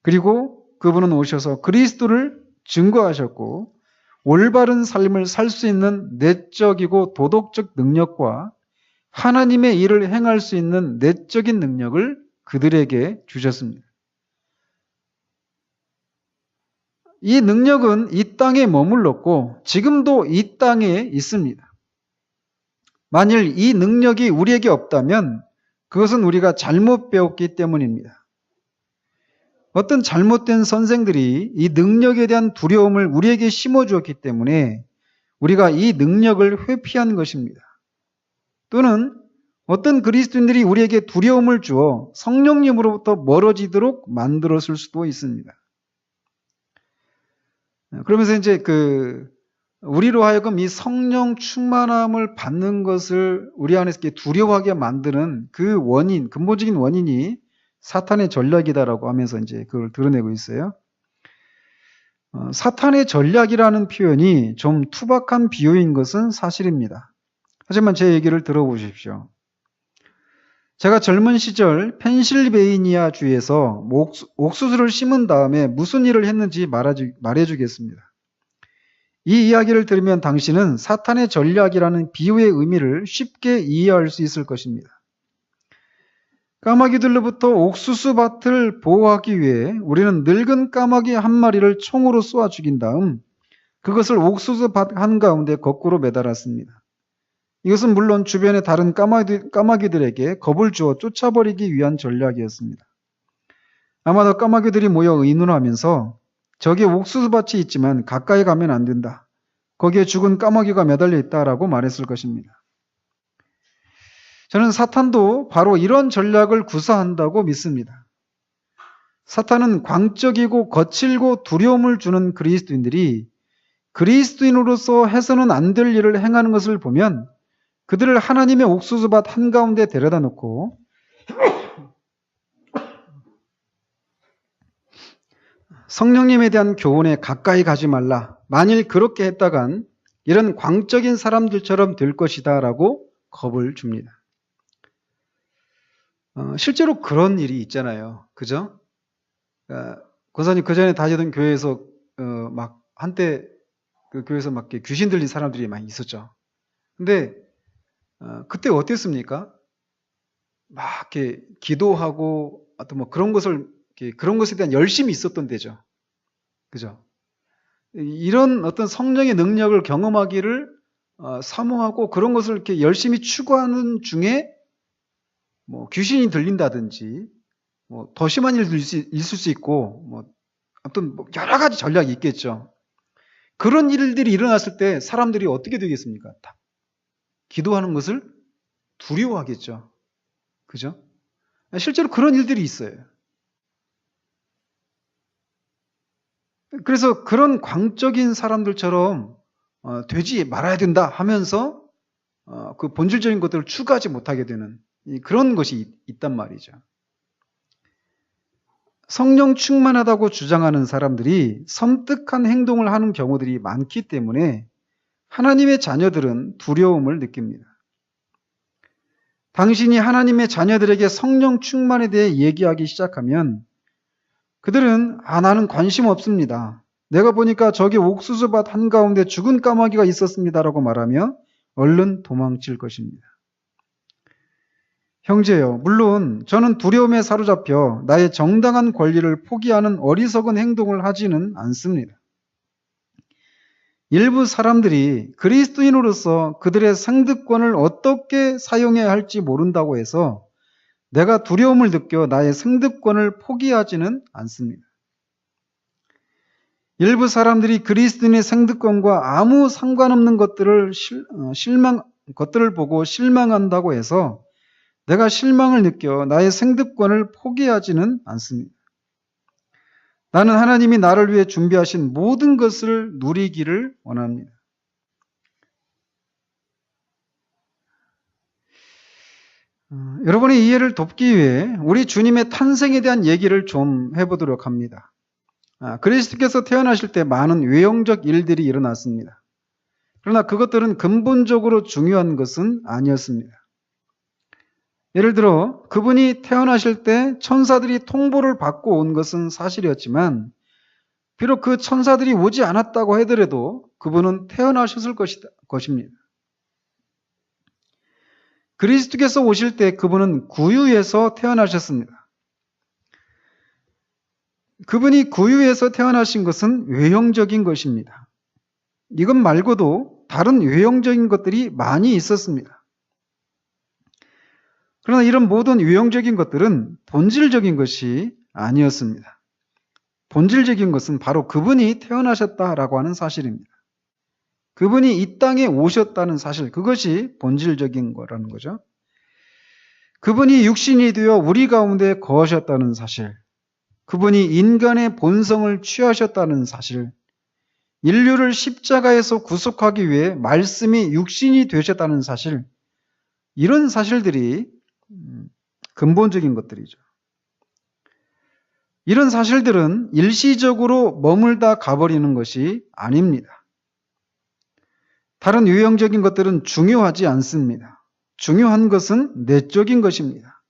그리고 그분은 오셔서 그리스도를 증거하셨고 올바른 삶을 살 수 있는 내적이고 도덕적 능력과 하나님의 일을 행할 수 있는 내적인 능력을 그들에게 주셨습니다. 이 능력은 이 땅에 머물렀고 지금도 이 땅에 있습니다. 만일 이 능력이 우리에게 없다면 그것은 우리가 잘못 배웠기 때문입니다. 어떤 잘못된 선생들이 이 능력에 대한 두려움을 우리에게 심어주었기 때문에 우리가 이 능력을 회피한 것입니다. 또는 어떤 그리스도인들이 우리에게 두려움을 주어 성령님으로부터 멀어지도록 만들었을 수도 있습니다. 그러면서 이제 우리로 하여금 이 성령 충만함을 받는 것을 우리 안에서 두려워하게 만드는 그 원인, 근본적인 원인이 사탄의 전략이다라고 하면서 이제 그걸 드러내고 있어요. 사탄의 전략이라는 표현이 좀 투박한 비유인 것은 사실입니다. 하지만 제 얘기를 들어보십시오. 제가 젊은 시절 펜실베이니아 주에서 옥수수를 심은 다음에 무슨 일을 했는지 말해주겠습니다. 이 이야기를 들으면 당신은 사탄의 전략이라는 비유의 의미를 쉽게 이해할 수 있을 것입니다. 까마귀들로부터 옥수수밭을 보호하기 위해 우리는 늙은 까마귀 한 마리를 총으로 쏘아 죽인 다음 그것을 옥수수밭 한가운데 거꾸로 매달았습니다. 이것은 물론 주변의 다른 까마귀들에게 겁을 주어 쫓아버리기 위한 전략이었습니다. 아마도 까마귀들이 모여 의논하면서 저기에 옥수수밭이 있지만 가까이 가면 안 된다. 거기에 죽은 까마귀가 매달려 있다라고 말했을 것입니다. 저는 사탄도 바로 이런 전략을 구사한다고 믿습니다. 사탄은 광적이고 거칠고 두려움을 주는 그리스도인들이 그리스도인으로서 해서는 안 될 일을 행하는 것을 보면 그들을 하나님의 옥수수밭 한가운데 데려다 놓고 성령님에 대한 교훈에 가까이 가지 말라. 만일 그렇게 했다간 이런 광적인 사람들처럼 될 것이다 라고 겁을 줍니다. 실제로 그런 일이 있잖아요. 그죠? 권사님 그 전에 다니던 교회에서 막 한때 그 교회에서 막 귀신 들린 사람들이 많이 있었죠. 근데 그때 어땠습니까? 막 이렇게 기도하고 어떤 뭐 그런 것에 대한 열심이 있었던 때죠. 그죠? 이런 어떤 성령의 능력을 경험하기를 사모하고 그런 것을 이렇게 열심히 추구하는 중에 뭐 귀신이 들린다든지 뭐 더 심한 일도 있을 수 있고 뭐 아무튼 뭐 여러 가지 전략이 있겠죠. 그런 일들이 일어났을 때 사람들이 어떻게 되겠습니까? 다 기도하는 것을 두려워하겠죠. 그죠? 실제로 그런 일들이 있어요. 그래서 그런 광적인 사람들처럼 되지 말아야 된다 하면서 그 본질적인 것들을 추구하지 못하게 되는 그런 것이 있단 말이죠. 성령 충만하다고 주장하는 사람들이 섬뜩한 행동을 하는 경우들이 많기 때문에 하나님의 자녀들은 두려움을 느낍니다. 당신이 하나님의 자녀들에게 성령 충만에 대해 얘기하기 시작하면 그들은 나는 관심 없습니다. 내가 보니까 저기 옥수수밭 한가운데 죽은 까마귀가 있었습니다라고 말하며 얼른 도망칠 것입니다. 형제여, 물론 저는 두려움에 사로잡혀 나의 정당한 권리를 포기하는 어리석은 행동을 하지는 않습니다. 일부 사람들이 그리스도인으로서 그들의 생득권을 어떻게 사용해야 할지 모른다고 해서 내가 두려움을 느껴 나의 생득권을 포기하지는 않습니다. 일부 사람들이 그리스도인의 생득권과 아무 상관없는 것들을 보고 실망한다고 해서 내가 실망을 느껴 나의 생득권을 포기하지는 않습니다. 나는 하나님이 나를 위해 준비하신 모든 것을 누리기를 원합니다. 여러분의 이해를 돕기 위해 우리 주님의 탄생에 대한 얘기를 좀 해보도록 합니다. 그리스도께서 태어나실 때 많은 외형적 일들이 일어났습니다. 그러나 그것들은 근본적으로 중요한 것은 아니었습니다. 예를 들어 그분이 태어나실 때 천사들이 통보를 받고 온 것은 사실이었지만 비록 그 천사들이 오지 않았다고 하더라도 그분은 태어나셨을 것입니다. 그리스도께서 오실 때 그분은 구유에서 태어나셨습니다. 그분이 구유에서 태어나신 것은 외형적인 것입니다. 이것 말고도 다른 외형적인 것들이 많이 있었습니다. 그러나 이런 모든 외형적인 것들은 본질적인 것이 아니었습니다. 본질적인 것은 바로 그분이 태어나셨다라고 하는 사실입니다. 그분이 이 땅에 오셨다는 사실, 그것이 본질적인 거라는 거죠. 그분이 육신이 되어 우리 가운데 거하셨다는 사실, 그분이 인간의 본성을 취하셨다는 사실, 인류를 십자가에서 구속하기 위해 말씀이 육신이 되셨다는 사실, 이런 사실들이 근본적인 것들이죠. 이런 사실들은 일시적으로 머물다 가버리는 것이 아닙니다. 다른 유형적인 것들은 중요하지 않습니다. 중요한 것은 내적인 것입니다.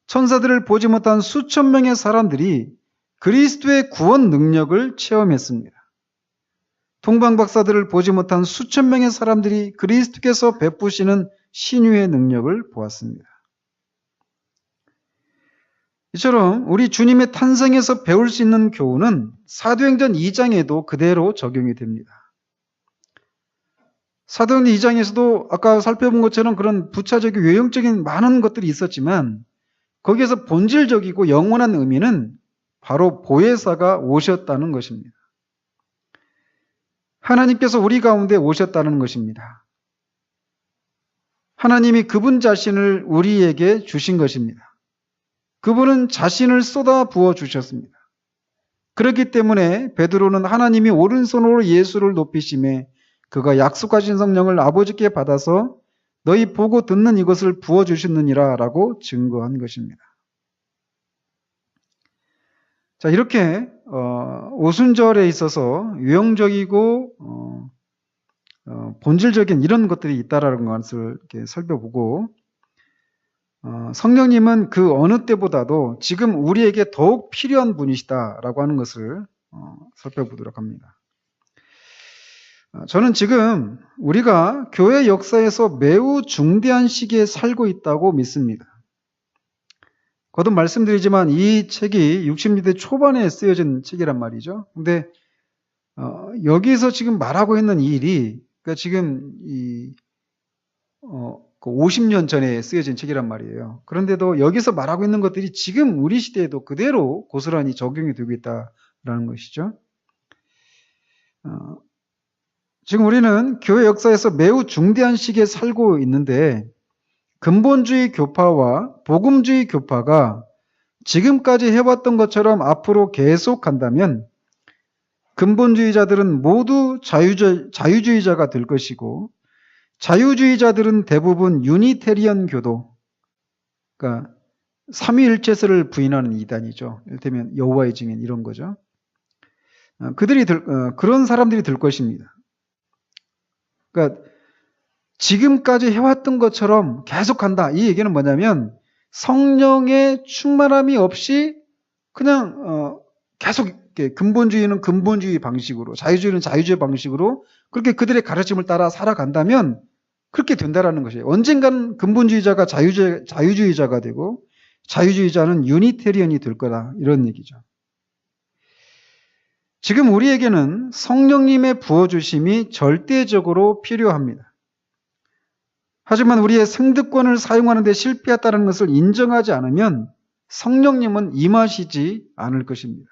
천사들을 보지 못한 수천 명의 사람들이 그리스도의 구원 능력을 체험했습니다. 통방박사들을 보지 못한 수천 명의 사람들이 그리스도께서 베푸시는 신유의 능력을 보았습니다. 이처럼 우리 주님의 탄생에서 배울 수 있는 교훈은 사도행전 2장에도 그대로 적용이 됩니다. 사도행전 2장에서도 아까 살펴본 것처럼 그런 부차적인 외형적인 많은 것들이 있었지만 거기에서 본질적이고 영원한 의미는 바로 보혜사가 오셨다는 것입니다. 하나님께서 우리 가운데 오셨다는 것입니다. 하나님이 그분 자신을 우리에게 주신 것입니다. 그분은 자신을 쏟아 부어 주셨습니다. 그렇기 때문에 베드로는 하나님이 오른손으로 예수를 높이심에 그가 약속하신 성령을 아버지께 받아서 너희 보고 듣는 이것을 부어 주셨느니라 라고 증거한 것입니다. 자, 이렇게 오순절에 있어서 유형적이고 본질적인 이런 것들이 있다라는 것을 이렇게 살펴보고 성령님은 그 어느 때보다도 지금 우리에게 더욱 필요한 분이시다라고 하는 것을 살펴보도록 합니다. 저는 지금 우리가 교회 역사에서 매우 중대한 시기에 살고 있다고 믿습니다. 거듭 말씀드리지만 이 책이 60년대 초반에 쓰여진 책이란 말이죠. 근데 여기서 지금 말하고 있는 이 일이 그러니까 지금 50년 전에 쓰여진 책이란 말이에요. 그런데도 여기서 말하고 있는 것들이 지금 우리 시대에도 그대로 고스란히 적용이 되고 있다라는 것이죠. 지금 우리는 교회 역사에서 매우 중대한 시기에 살고 있는데 근본주의 교파와 복음주의 교파가 지금까지 해왔던 것처럼 앞으로 계속한다면 근본주의자들은 모두 자유주의자가 될 것이고 자유주의자들은 대부분 유니테리언 교도, 그러니까 삼위일체설을 부인하는 이단이죠. 이를테면 여호와의 증인 이런 거죠. 그런 사람들이 될 것입니다. 그러니까 지금까지 해왔던 것처럼 계속한다. 이 얘기는 뭐냐면 성령의 충만함이 없이 그냥 계속 이렇게 근본주의는 근본주의 방식으로, 자유주의는 자유주의 방식으로 그렇게 그들의 가르침을 따라 살아간다면 그렇게 된다라는 것이에요. 언젠가는 근본주의자가 자유주의자가 되고 자유주의자는 유니테리언이 될 거다. 이런 얘기죠. 지금 우리에게는 성령님의 부어주심이 절대적으로 필요합니다. 하지만 우리의 생득권을 사용하는 데 실패했다는 것을 인정하지 않으면 성령님은 임하시지 않을 것입니다.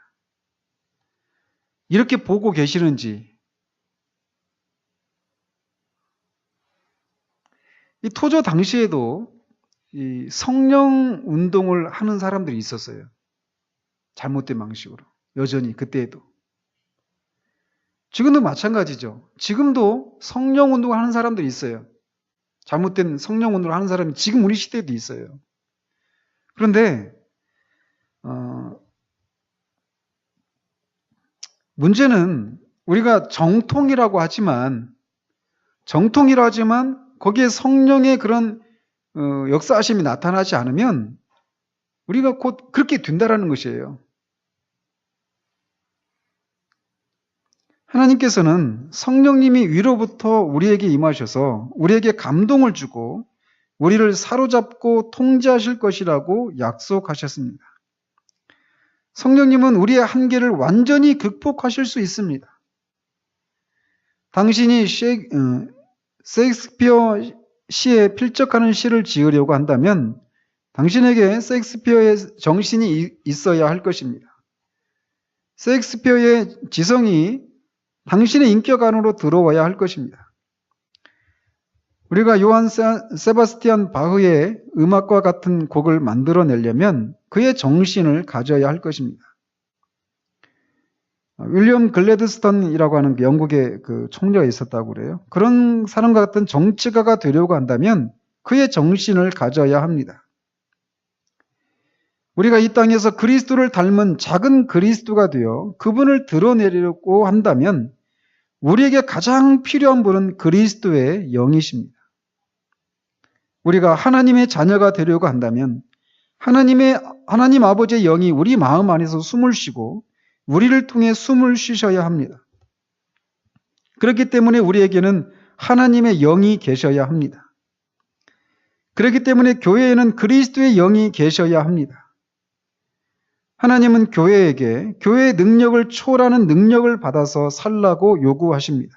이렇게 보고 계시는지 이 토조 당시에도 이 성령 운동을 하는 사람들이 있었어요. 잘못된 방식으로. 여전히 그때에도. 지금도 마찬가지죠. 지금도 성령 운동을 하는 사람들이 있어요. 잘못된 성령 운동을 하는 사람이 지금 우리 시대에도 있어요. 그런데 문제는 우리가 정통이라고 하지만 거기에 성령의 그런 역사하심이 나타나지 않으면 우리가 곧 그렇게 된다라는 것이에요. 하나님께서는 성령님이 위로부터 우리에게 임하셔서 우리에게 감동을 주고 우리를 사로잡고 통제하실 것이라고 약속하셨습니다. 성령님은 우리의 한계를 완전히 극복하실 수 있습니다. 당신이 셰익스피어 시에 필적하는 시를 지으려고 한다면 당신에게 셰익스피어의 정신이 있어야 할 것입니다. 셰익스피어의 지성이 당신의 인격 안으로 들어와야 할 것입니다. 우리가 요한 세바스티안 바흐의 음악과 같은 곡을 만들어내려면 그의 정신을 가져야 할 것입니다. 윌리엄 글래드스턴이라고 하는 영국의 그 총리가 있었다고 그래요. 그런 사람과 같은 정치가가 되려고 한다면 그의 정신을 가져야 합니다. 우리가 이 땅에서 그리스도를 닮은 작은 그리스도가 되어 그분을 드러내려고 한다면 우리에게 가장 필요한 분은 그리스도의 영이십니다. 우리가 하나님의 자녀가 되려고 한다면 하나님 아버지의 영이 우리 마음 안에서 숨을 쉬고 우리를 통해 숨을 쉬셔야 합니다. 그렇기 때문에 우리에게는 하나님의 영이 계셔야 합니다. 그렇기 때문에 교회에는 그리스도의 영이 계셔야 합니다. 하나님은 교회에게 교회의 능력을 초월하는 능력을 받아서 살라고 요구하십니다.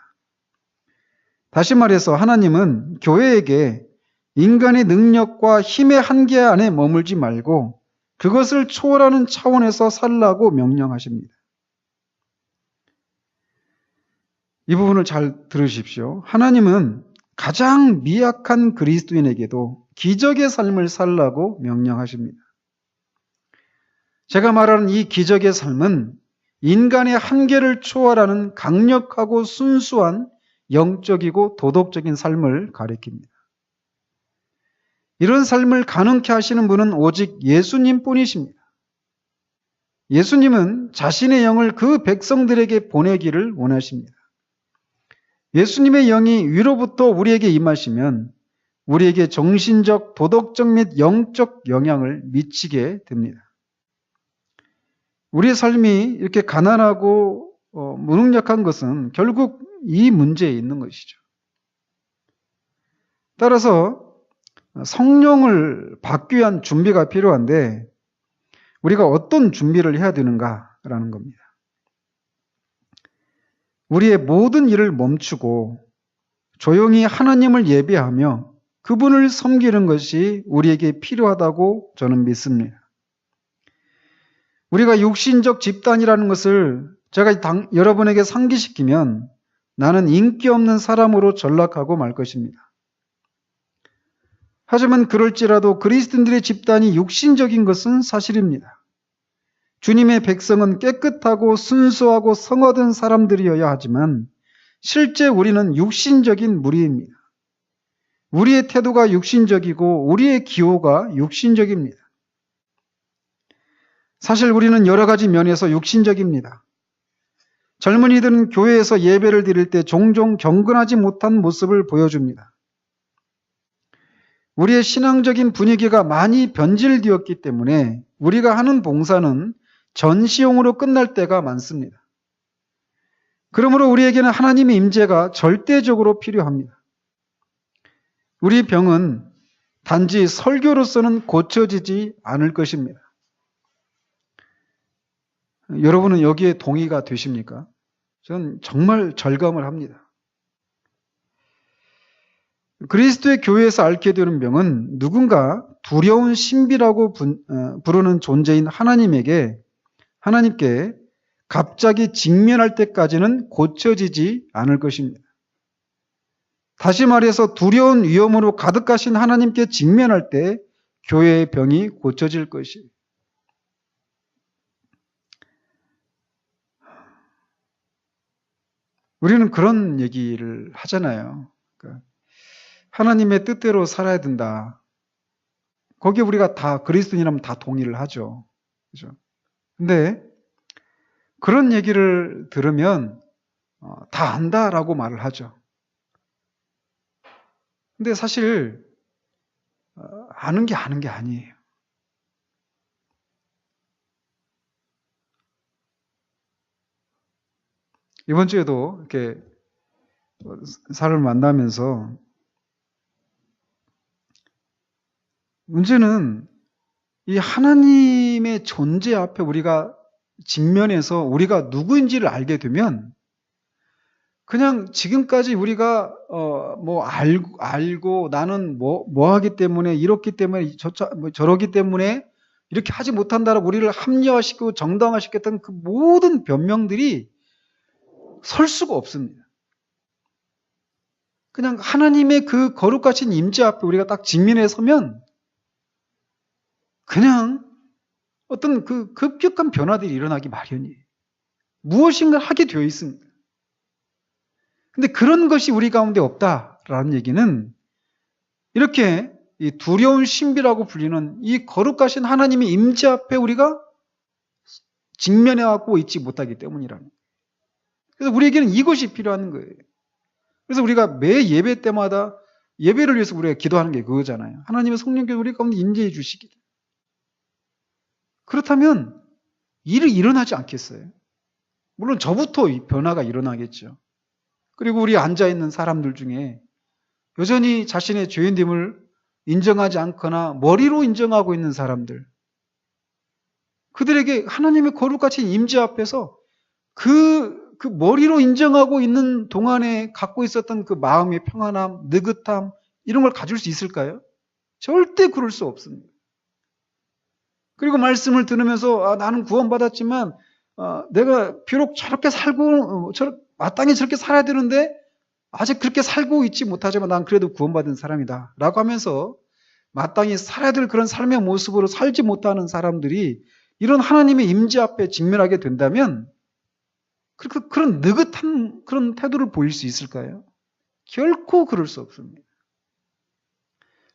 다시 말해서 하나님은 교회에게 인간의 능력과 힘의 한계 안에 머물지 말고 그것을 초월하는 차원에서 살라고 명령하십니다. 이 부분을 잘 들으십시오. 하나님은 가장 미약한 그리스도인에게도 기적의 삶을 살라고 명령하십니다. 제가 말하는 이 기적의 삶은 인간의 한계를 초월하는 강력하고 순수한 영적이고 도덕적인 삶을 가리킵니다. 이런 삶을 가능케 하시는 분은 오직 예수님 뿐이십니다. 예수님은 자신의 영을 그 백성들에게 보내기를 원하십니다. 예수님의 영이 위로부터 우리에게 임하시면 우리에게 정신적, 도덕적 및 영적 영향을 미치게 됩니다. 우리의 삶이 이렇게 가난하고 무능력한 것은 결국 이 문제에 있는 것이죠. 따라서 성령을 받기 위한 준비가 필요한데 우리가 어떤 준비를 해야 되는가라는 겁니다. 우리의 모든 일을 멈추고 조용히 하나님을 예배하며 그분을 섬기는 것이 우리에게 필요하다고 저는 믿습니다. 우리가 육신적 집단이라는 것을 제가 여러분에게 상기시키면 나는 인기 없는 사람으로 전락하고 말 것입니다. 하지만 그럴지라도 그리스도인들의 집단이 육신적인 것은 사실입니다. 주님의 백성은 깨끗하고 순수하고 성 얻은 사람들이어야 하지만 실제 우리는 육신적인 무리입니다. 우리의 태도가 육신적이고 우리의 기호가 육신적입니다. 사실 우리는 여러 가지 면에서 육신적입니다. 젊은이들은 교회에서 예배를 드릴 때 종종 경건하지 못한 모습을 보여줍니다. 우리의 신앙적인 분위기가 많이 변질되었기 때문에 우리가 하는 봉사는 전시용으로 끝날 때가 많습니다. 그러므로 우리에게는 하나님의 임재가 절대적으로 필요합니다. 우리 병은 단지 설교로서는 고쳐지지 않을 것입니다. 여러분은 여기에 동의가 되십니까? 저는 정말 절감을 합니다. 그리스도의 교회에서 앓게 되는 병은 누군가 두려운 신비라고 부르는 존재인 하나님께 갑자기 직면할 때까지는 고쳐지지 않을 것입니다. 다시 말해서 두려운 위험으로 가득하신 하나님께 직면할 때 교회의 병이 고쳐질 것이에요. 우리는 그런 얘기를 하잖아요. 그러니까 하나님의 뜻대로 살아야 된다. 거기에 우리가 다 그리스도인이라면 다 동의를 하죠. 그죠? 근데 그런 얘기를 들으면 다 안다라고 말을 하죠. 근데 사실 아는 게 아니에요. 이번 주에도 이렇게 사람을 만나면서 문제는 이 하나님의 존재 앞에 우리가 직면해서 우리가 누구인지를 알게 되면 그냥 지금까지 우리가 알고 나는 뭐 하기 때문에 이렇기 때문에 저러기 때문에 이렇게 하지 못한다라고 우리를 합리화시키고 정당화시켰던 그 모든 변명들이 설 수가 없습니다. 그냥 하나님의 그 거룩하신 임재 앞에 우리가 딱 직면해 서면 그냥 어떤 그 급격한 변화들이 일어나기 마련이에요. 무엇인가 하게 되어 있습니다. 근데 그런 것이 우리 가운데 없다라는 얘기는 이렇게 이 두려운 신비라고 불리는 이 거룩하신 하나님의 임재 앞에 우리가 직면해하고 있지 못하기 때문이라는 거예요. 그래서 우리에게는 이것이 필요한 거예요. 그래서 우리가 매 예배 때마다 예배를 위해서 우리가 기도하는 게 그거잖아요. 하나님의 성령께서 우리 가운데 임재해 주시기. 그렇다면 일이 일어나지 않겠어요? 물론 저부터 이 변화가 일어나겠죠. 그리고 우리 앉아있는 사람들 중에 여전히 자신의 죄인됨을 인정하지 않거나 머리로 인정하고 있는 사람들, 그들에게 하나님의 거룩하신 임재 앞에서 그 머리로 인정하고 있는 동안에 갖고 있었던 그 마음의 평안함, 느긋함, 이런 걸 가질 수 있을까요? 절대 그럴 수 없습니다. 그리고 말씀을 들으면서 나는 구원받았지만 내가 비록 저렇게 살고 마땅히 저렇게 살아야 되는데 아직 그렇게 살고 있지 못하지만 난 그래도 구원받은 사람이다 라고 하면서 마땅히 살아야 될 그런 삶의 모습으로 살지 못하는 사람들이 이런 하나님의 임재 앞에 직면하게 된다면 그런 느긋한 그런 태도를 보일 수 있을까요? 결코 그럴 수 없습니다.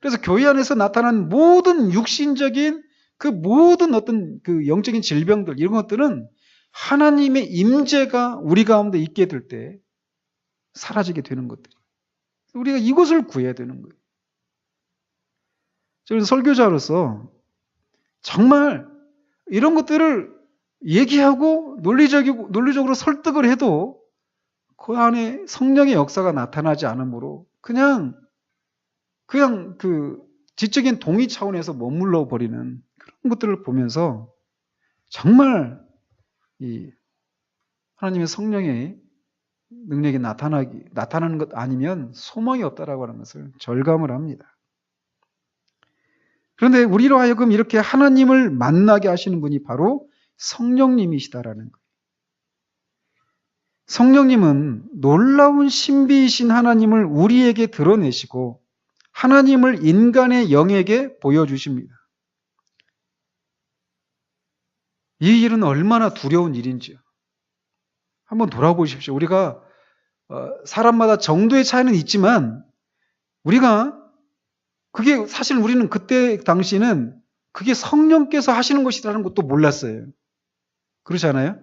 그래서 교회 안에서 나타난 모든 육신적인 그 모든 어떤 그 영적인 질병들, 이런 것들은 하나님의 임재가 우리 가운데 있게 될 때 사라지게 되는 것들이. 우리가 이것을 구해야 되는 거예요. 저는 설교자로서 정말 이런 것들을 얘기하고 논리적으로 설득을 해도 그 안에 성령의 역사가 나타나지 않으므로 그냥 그 지적인 동의 차원에서 머물러 버리는 그런 것들을 보면서 정말 이 하나님의 성령의 능력이 나타나는 것 아니면 소망이 없다라고 하는 것을 절감을 합니다. 그런데 우리로 하여금 이렇게 하나님을 만나게 하시는 분이 바로 성령님이시다라는 거예요. 성령님은 놀라운 신비이신 하나님을 우리에게 드러내시고 하나님을 인간의 영에게 보여주십니다. 이 일은 얼마나 두려운 일인지요. 한번 돌아보십시오. 우리가 사람마다 정도의 차이는 있지만 그게 사실 우리는 그때 당시는 그게 성령께서 하시는 것이라는 것도 몰랐어요. 그렇지 않아요?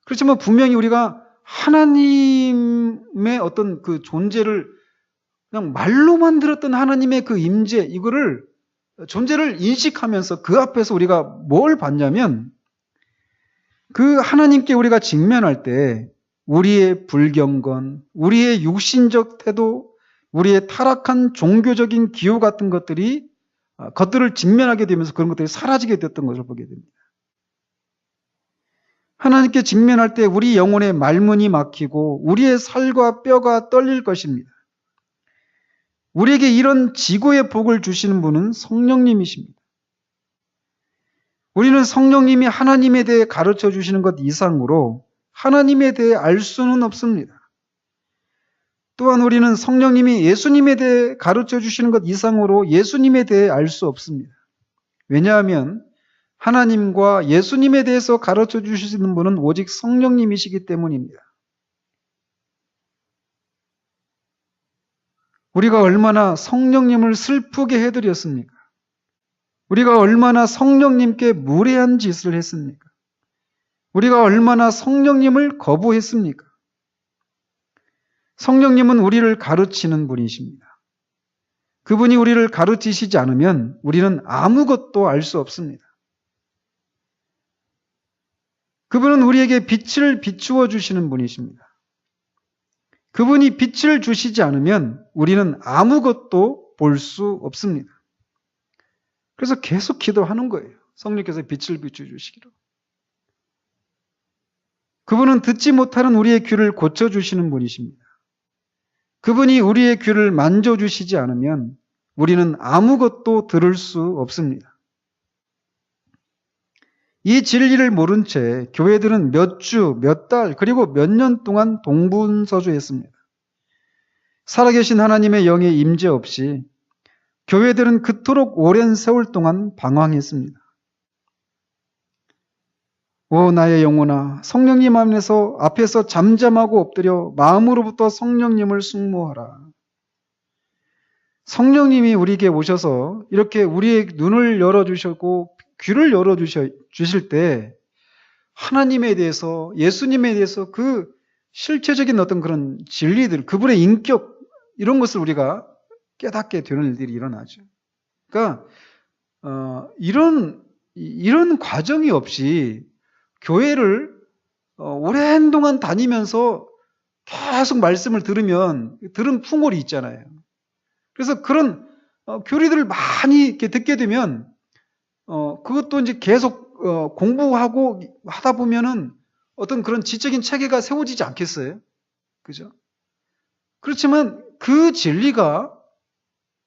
그렇지만 분명히 우리가 하나님의 어떤 그 존재를 그냥 말로만 들었던 하나님의 그 임재, 이거를 존재를 인식하면서 그 앞에서 우리가 뭘 봤냐면 그 하나님께 우리가 직면할 때 우리의 불경건, 우리의 육신적 태도, 우리의 타락한 종교적인 기호 같은 것들을 직면하게 되면서 그런 것들이 사라지게 됐던 것을 보게 됩니다. 하나님께 직면할 때 우리 영혼의 말문이 막히고 우리의 살과 뼈가 떨릴 것입니다. 우리에게 이런 지고의 복을 주시는 분은 성령님이십니다. 우리는 성령님이 하나님에 대해 가르쳐 주시는 것 이상으로 하나님에 대해 알 수는 없습니다. 또한 우리는 성령님이 예수님에 대해 가르쳐 주시는 것 이상으로 예수님에 대해 알 수 없습니다. 왜냐하면 하나님과 예수님에 대해서 가르쳐 주시는 분은 오직 성령님이시기 때문입니다. 우리가 얼마나 성령님을 슬프게 해드렸습니까? 우리가 얼마나 성령님께 무례한 짓을 했습니까? 우리가 얼마나 성령님을 거부했습니까? 성령님은 우리를 가르치는 분이십니다. 그분이 우리를 가르치시지 않으면 우리는 아무것도 알 수 없습니다. 그분은 우리에게 빛을 비추어 주시는 분이십니다. 그분이 빛을 주시지 않으면 우리는 아무것도 볼 수 없습니다. 그래서 계속 기도하는 거예요. 성령께서 빛을 비춰주시기로. 그분은 듣지 못하는 우리의 귀를 고쳐주시는 분이십니다. 그분이 우리의 귀를 만져주시지 않으면 우리는 아무것도 들을 수 없습니다. 이 진리를 모른 채 교회들은 몇 주, 몇 달, 그리고 몇 년 동안 동분서주했습니다. 살아계신 하나님의 영의 임재 없이 교회들은 그토록 오랜 세월 동안 방황했습니다. 오 나의 영혼아, 성령님 앞에서 잠잠하고 엎드려 마음으로부터 성령님을 숙모하라. 성령님이 우리에게 오셔서 이렇게 우리의 눈을 열어주셨고 귀를 열어주실 때 하나님에 대해서, 예수님에 대해서 그 실체적인 어떤 그런 진리들, 그분의 인격, 이런 것을 우리가 깨닫게 되는 일들이 일어나죠. 그러니까 이런 과정이 없이 교회를 오랜 동안 다니면서 계속 말씀을 들으면 들은 풍월이 있잖아요. 그래서 그런 교리들을 많이 이렇게 듣게 되면 그것도 이제 계속 공부하고 하다 보면은 어떤 그런 지적인 체계가 세워지지 않겠어요? 그죠? 그렇지만 그 진리가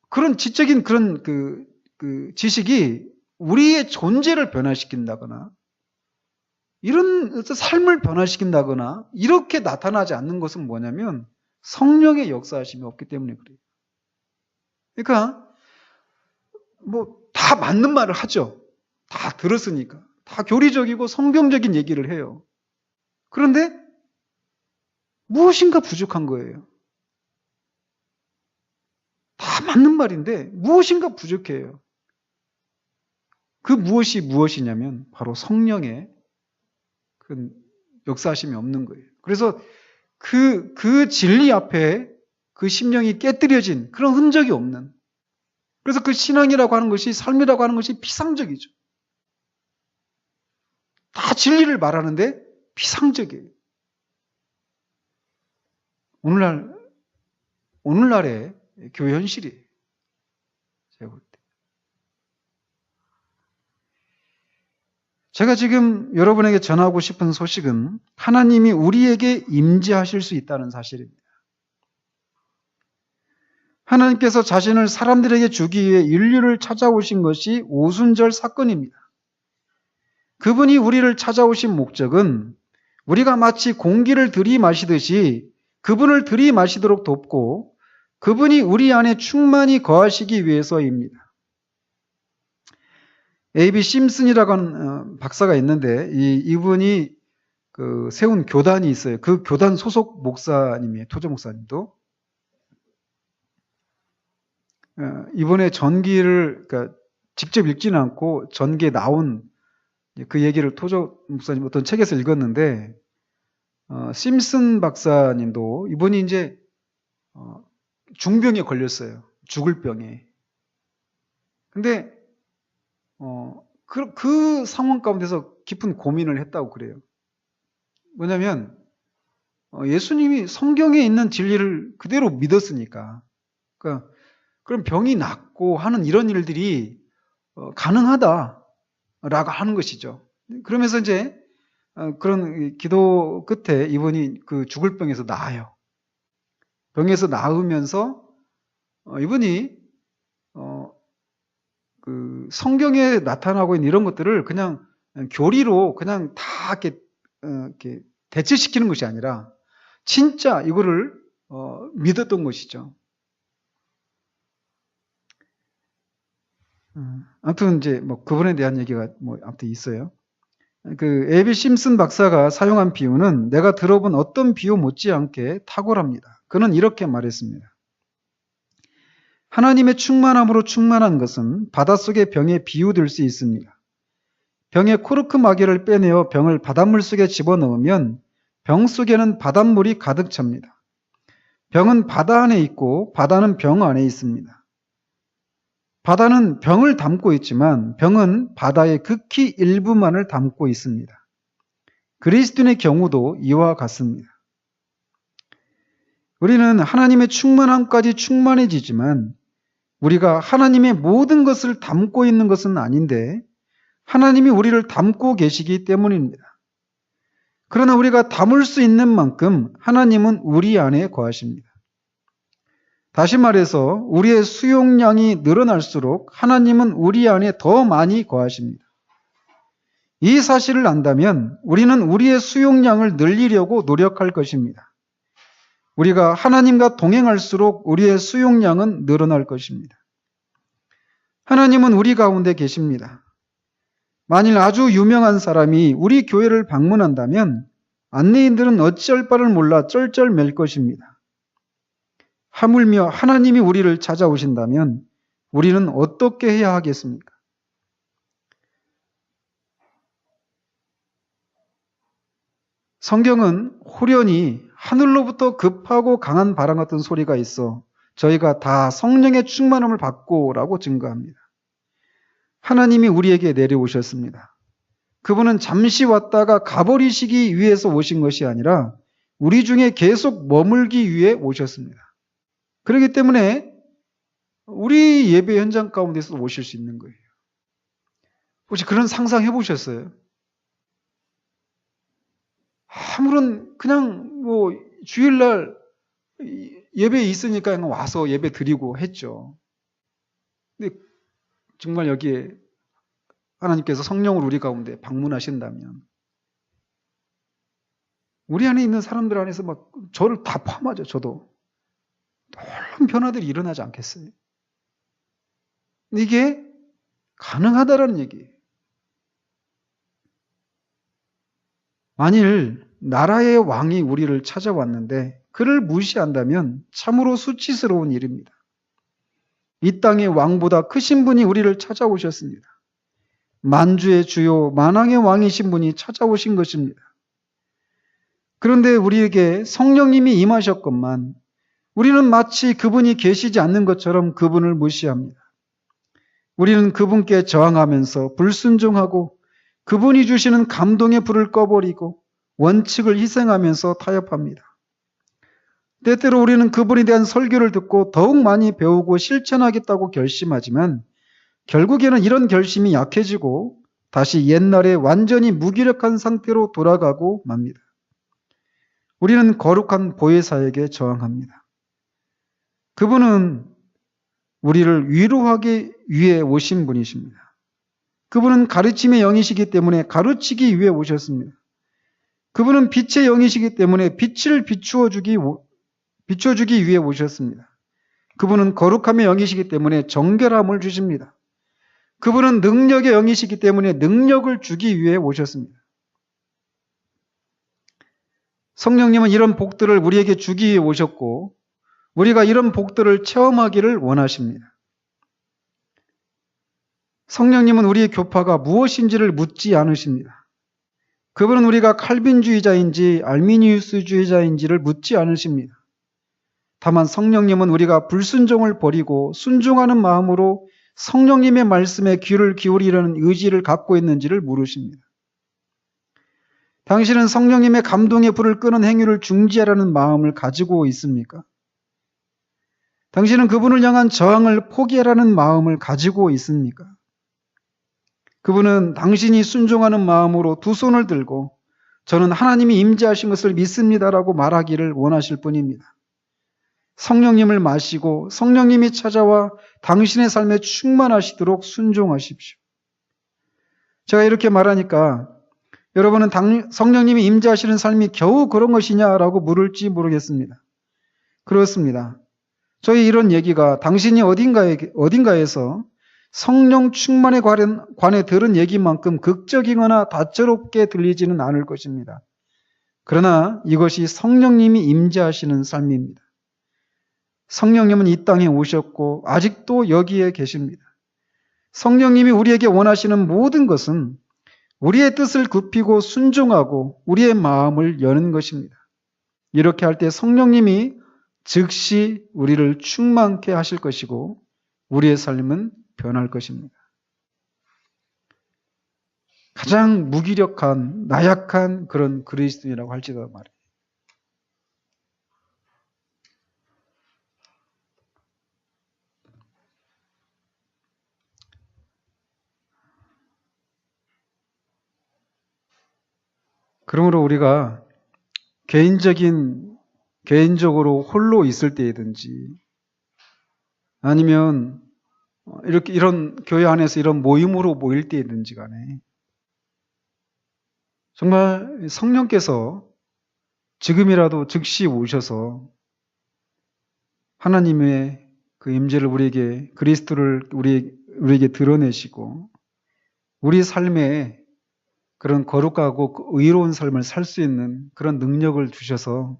그런 지적인 그런 그 지식이 우리의 존재를 변화시킨다거나 이런 삶을 변화시킨다거나 이렇게 나타나지 않는 것은 뭐냐면 성령의 역사하심이 없기 때문에 그래요. 그러니까 뭐 다 맞는 말을 하죠. 다 들었으니까. 다 교리적이고 성경적인 얘기를 해요. 그런데 무엇인가 부족한 거예요. 다 맞는 말인데 무엇인가 부족해요. 그 무엇이냐면 바로 성령의 그 역사하심이 없는 거예요. 그래서 그 진리 앞에 그 심령이 깨뜨려진 그런 흔적이 없는, 그래서 그 신앙이라고 하는 것이, 삶이라고 하는 것이 피상적이죠. 다 진리를 말하는데 피상적이에요. 오늘날의 교회 현실이에요. 제가 볼 때. 제가 지금 여러분에게 전하고 싶은 소식은 하나님이 우리에게 임재하실 수 있다는 사실입니다. 하나님께서 자신을 사람들에게 주기 위해 인류를 찾아오신 것이 오순절 사건입니다. 그분이 우리를 찾아오신 목적은 우리가 마치 공기를 들이마시듯이 그분을 들이마시도록 돕고 그분이 우리 안에 충만히 거하시기 위해서입니다. A.B. 심슨이라고 하는 박사가 있는데 이분이 세운 교단이 있어요. 그 교단 소속 목사님이에요. 토저 목사님도. 이번에 전기를 그러니까 직접 읽지는 않고 전기에 나온 그 얘기를 토저 목사님 어떤 책에서 읽었는데 심슨 박사님도 이분이 이제 중병에 걸렸어요. 죽을 병에. 근데 그 상황 가운데서 깊은 고민을 했다고 그래요. 뭐냐면 예수님이 성경에 있는 진리를 그대로 믿었으니까. 그러니까 그럼 병이 낫고 하는 이런 일들이 가능하다라고 하는 것이죠. 그러면서 이제 그런 기도 끝에 이분이 그 죽을 병에서 나아요. 병에서 나으면서 이분이 그 성경에 나타나고 있는 이런 것들을 그냥 교리로 그냥 다 이렇게 대체시키는 것이 아니라 진짜 이거를 믿었던 것이죠. 아무튼 이제 뭐 그분에 대한 얘기가 뭐 아무튼 있어요. 그 A.B. 심슨 박사가 사용한 비유는 내가 들어본 어떤 비유 못지않게 탁월합니다. 그는 이렇게 말했습니다. 하나님의 충만함으로 충만한 것은 바닷속의 병에 비유될 수 있습니다. 병에 코르크 마개를 빼내어 병을 바닷물 속에 집어넣으면 병 속에는 바닷물이 가득 찹니다. 병은 바다 안에 있고 바다는 병 안에 있습니다. 바다는 병을 담고 있지만 병은 바다의 극히 일부만을 담고 있습니다. 그리스도인의 경우도 이와 같습니다. 우리는 하나님의 충만함까지 충만해지지만 우리가 하나님의 모든 것을 담고 있는 것은 아닌데 하나님이 우리를 담고 계시기 때문입니다. 그러나 우리가 담을 수 있는 만큼 하나님은 우리 안에 거하십니다. 다시 말해서 우리의 수용량이 늘어날수록 하나님은 우리 안에 더 많이 거하십니다. 이 사실을 안다면 우리는 우리의 수용량을 늘리려고 노력할 것입니다. 우리가 하나님과 동행할수록 우리의 수용량은 늘어날 것입니다. 하나님은 우리 가운데 계십니다. 만일 아주 유명한 사람이 우리 교회를 방문한다면 안내인들은 어찌할 바를 몰라 쩔쩔맬 것입니다. 하물며 하나님이 우리를 찾아오신다면 우리는 어떻게 해야 하겠습니까? 성경은 호련히 하늘로부터 급하고 강한 바람 같은 소리가 있어 저희가 다 성령의 충만함을 받고라고 증거합니다. 하나님이 우리에게 내려오셨습니다. 그분은 잠시 왔다가 가버리시기 위해서 오신 것이 아니라 우리 중에 계속 머물기 위해 오셨습니다. 그렇기 때문에 우리 예배 현장 가운데서 오실 수 있는 거예요. 혹시 그런 상상 해보셨어요? 아무런 그냥 뭐 주일날 예배에 있으니까 그냥 와서 예배 드리고 했죠. 근데 정말 여기에 하나님께서 성령을 우리 가운데 방문하신다면 우리 안에 있는 사람들 안에서 막 저를 다 포함하죠. 저도 놀라운 변화들이 일어나지 않겠어요? 근데 이게 가능하다라는 얘기예요. 만일 나라의 왕이 우리를 찾아왔는데 그를 무시한다면 참으로 수치스러운 일입니다. 이 땅의 왕보다 크신 분이 우리를 찾아오셨습니다. 만주의 주요 만왕의 왕이신 분이 찾아오신 것입니다. 그런데 우리에게 성령님이 임하셨건만 우리는 마치 그분이 계시지 않는 것처럼 그분을 무시합니다. 우리는 그분께 저항하면서 불순종하고 그분이 주시는 감동의 불을 꺼버리고 원칙을 희생하면서 타협합니다. 때때로 우리는 그분에 대한 설교를 듣고 더욱 많이 배우고 실천하겠다고 결심하지만 결국에는 이런 결심이 약해지고 다시 옛날에 완전히 무기력한 상태로 돌아가고 맙니다. 우리는 거룩한 보혜사에게 저항합니다. 그분은 우리를 위로하기 위해 오신 분이십니다. 그분은 가르침의 영이시기 때문에 가르치기 위해 오셨습니다. 그분은 빛의 영이시기 때문에 빛을 비추어주기 위해 오셨습니다. 그분은 거룩함의 영이시기 때문에 정결함을 주십니다. 그분은 능력의 영이시기 때문에 능력을 주기 위해 오셨습니다. 성령님은 이런 복들을 우리에게 주기 위해 오셨고 우리가 이런 복들을 체험하기를 원하십니다. 성령님은 우리의 교파가 무엇인지를 묻지 않으십니다. 그분은 우리가 칼빈주의자인지 알미니우스주의자인지를 묻지 않으십니다. 다만 성령님은 우리가 불순종을 버리고 순종하는 마음으로 성령님의 말씀에 귀를 기울이려는 의지를 갖고 있는지를 물으십니다. 당신은 성령님의 감동의 불을 끄는 행위를 중지하라는 마음을 가지고 있습니까? 당신은 그분을 향한 저항을 포기하라는 마음을 가지고 있습니까? 그분은 당신이 순종하는 마음으로 두 손을 들고 저는 하나님이 임재하신 것을 믿습니다라고 말하기를 원하실 뿐입니다. 성령님을 마시고 성령님이 찾아와 당신의 삶에 충만하시도록 순종하십시오. 제가 이렇게 말하니까 여러분은 성령님이 임재하시는 삶이 겨우 그런 것이냐라고 물을지 모르겠습니다. 그렇습니다. 저희 이런 얘기가 당신이 어딘가에서 성령 충만에 관해 들은 얘기만큼 극적이거나 다채롭게 들리지는 않을 것입니다. 그러나 이것이 성령님이 임재하시는 삶입니다. 성령님은 이 땅에 오셨고 아직도 여기에 계십니다. 성령님이 우리에게 원하시는 모든 것은 우리의 뜻을 굽히고 순종하고 우리의 마음을 여는 것입니다. 이렇게 할 때 성령님이 즉시 우리를 충만케 하실 것이고 우리의 삶은 변할 것입니다. 가장 무기력한, 나약한 그런 그리스도인이라고 할지도 말이에요. 그러므로 우리가 개인적으로 홀로 있을 때이든지 아니면 이런 교회 안에서 이런 모임으로 모일 때이든지 간에 정말 성령께서 지금이라도 즉시 오셔서 하나님의 그 임재를 우리에게, 그리스도를 우리에게 드러내시고 우리 삶에 그런 거룩하고 의로운 삶을 살 수 있는 그런 능력을 주셔서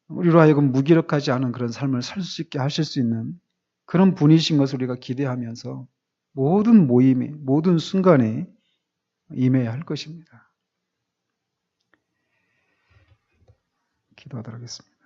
우리로 하여금 무기력하지 않은 그런 삶을 살 수 있게 하실 수 있는 그런 분이신 것을 우리가 기대하면서 모든 모임에, 모든 순간에 임해야 할 것입니다. 기도하도록 하겠습니다.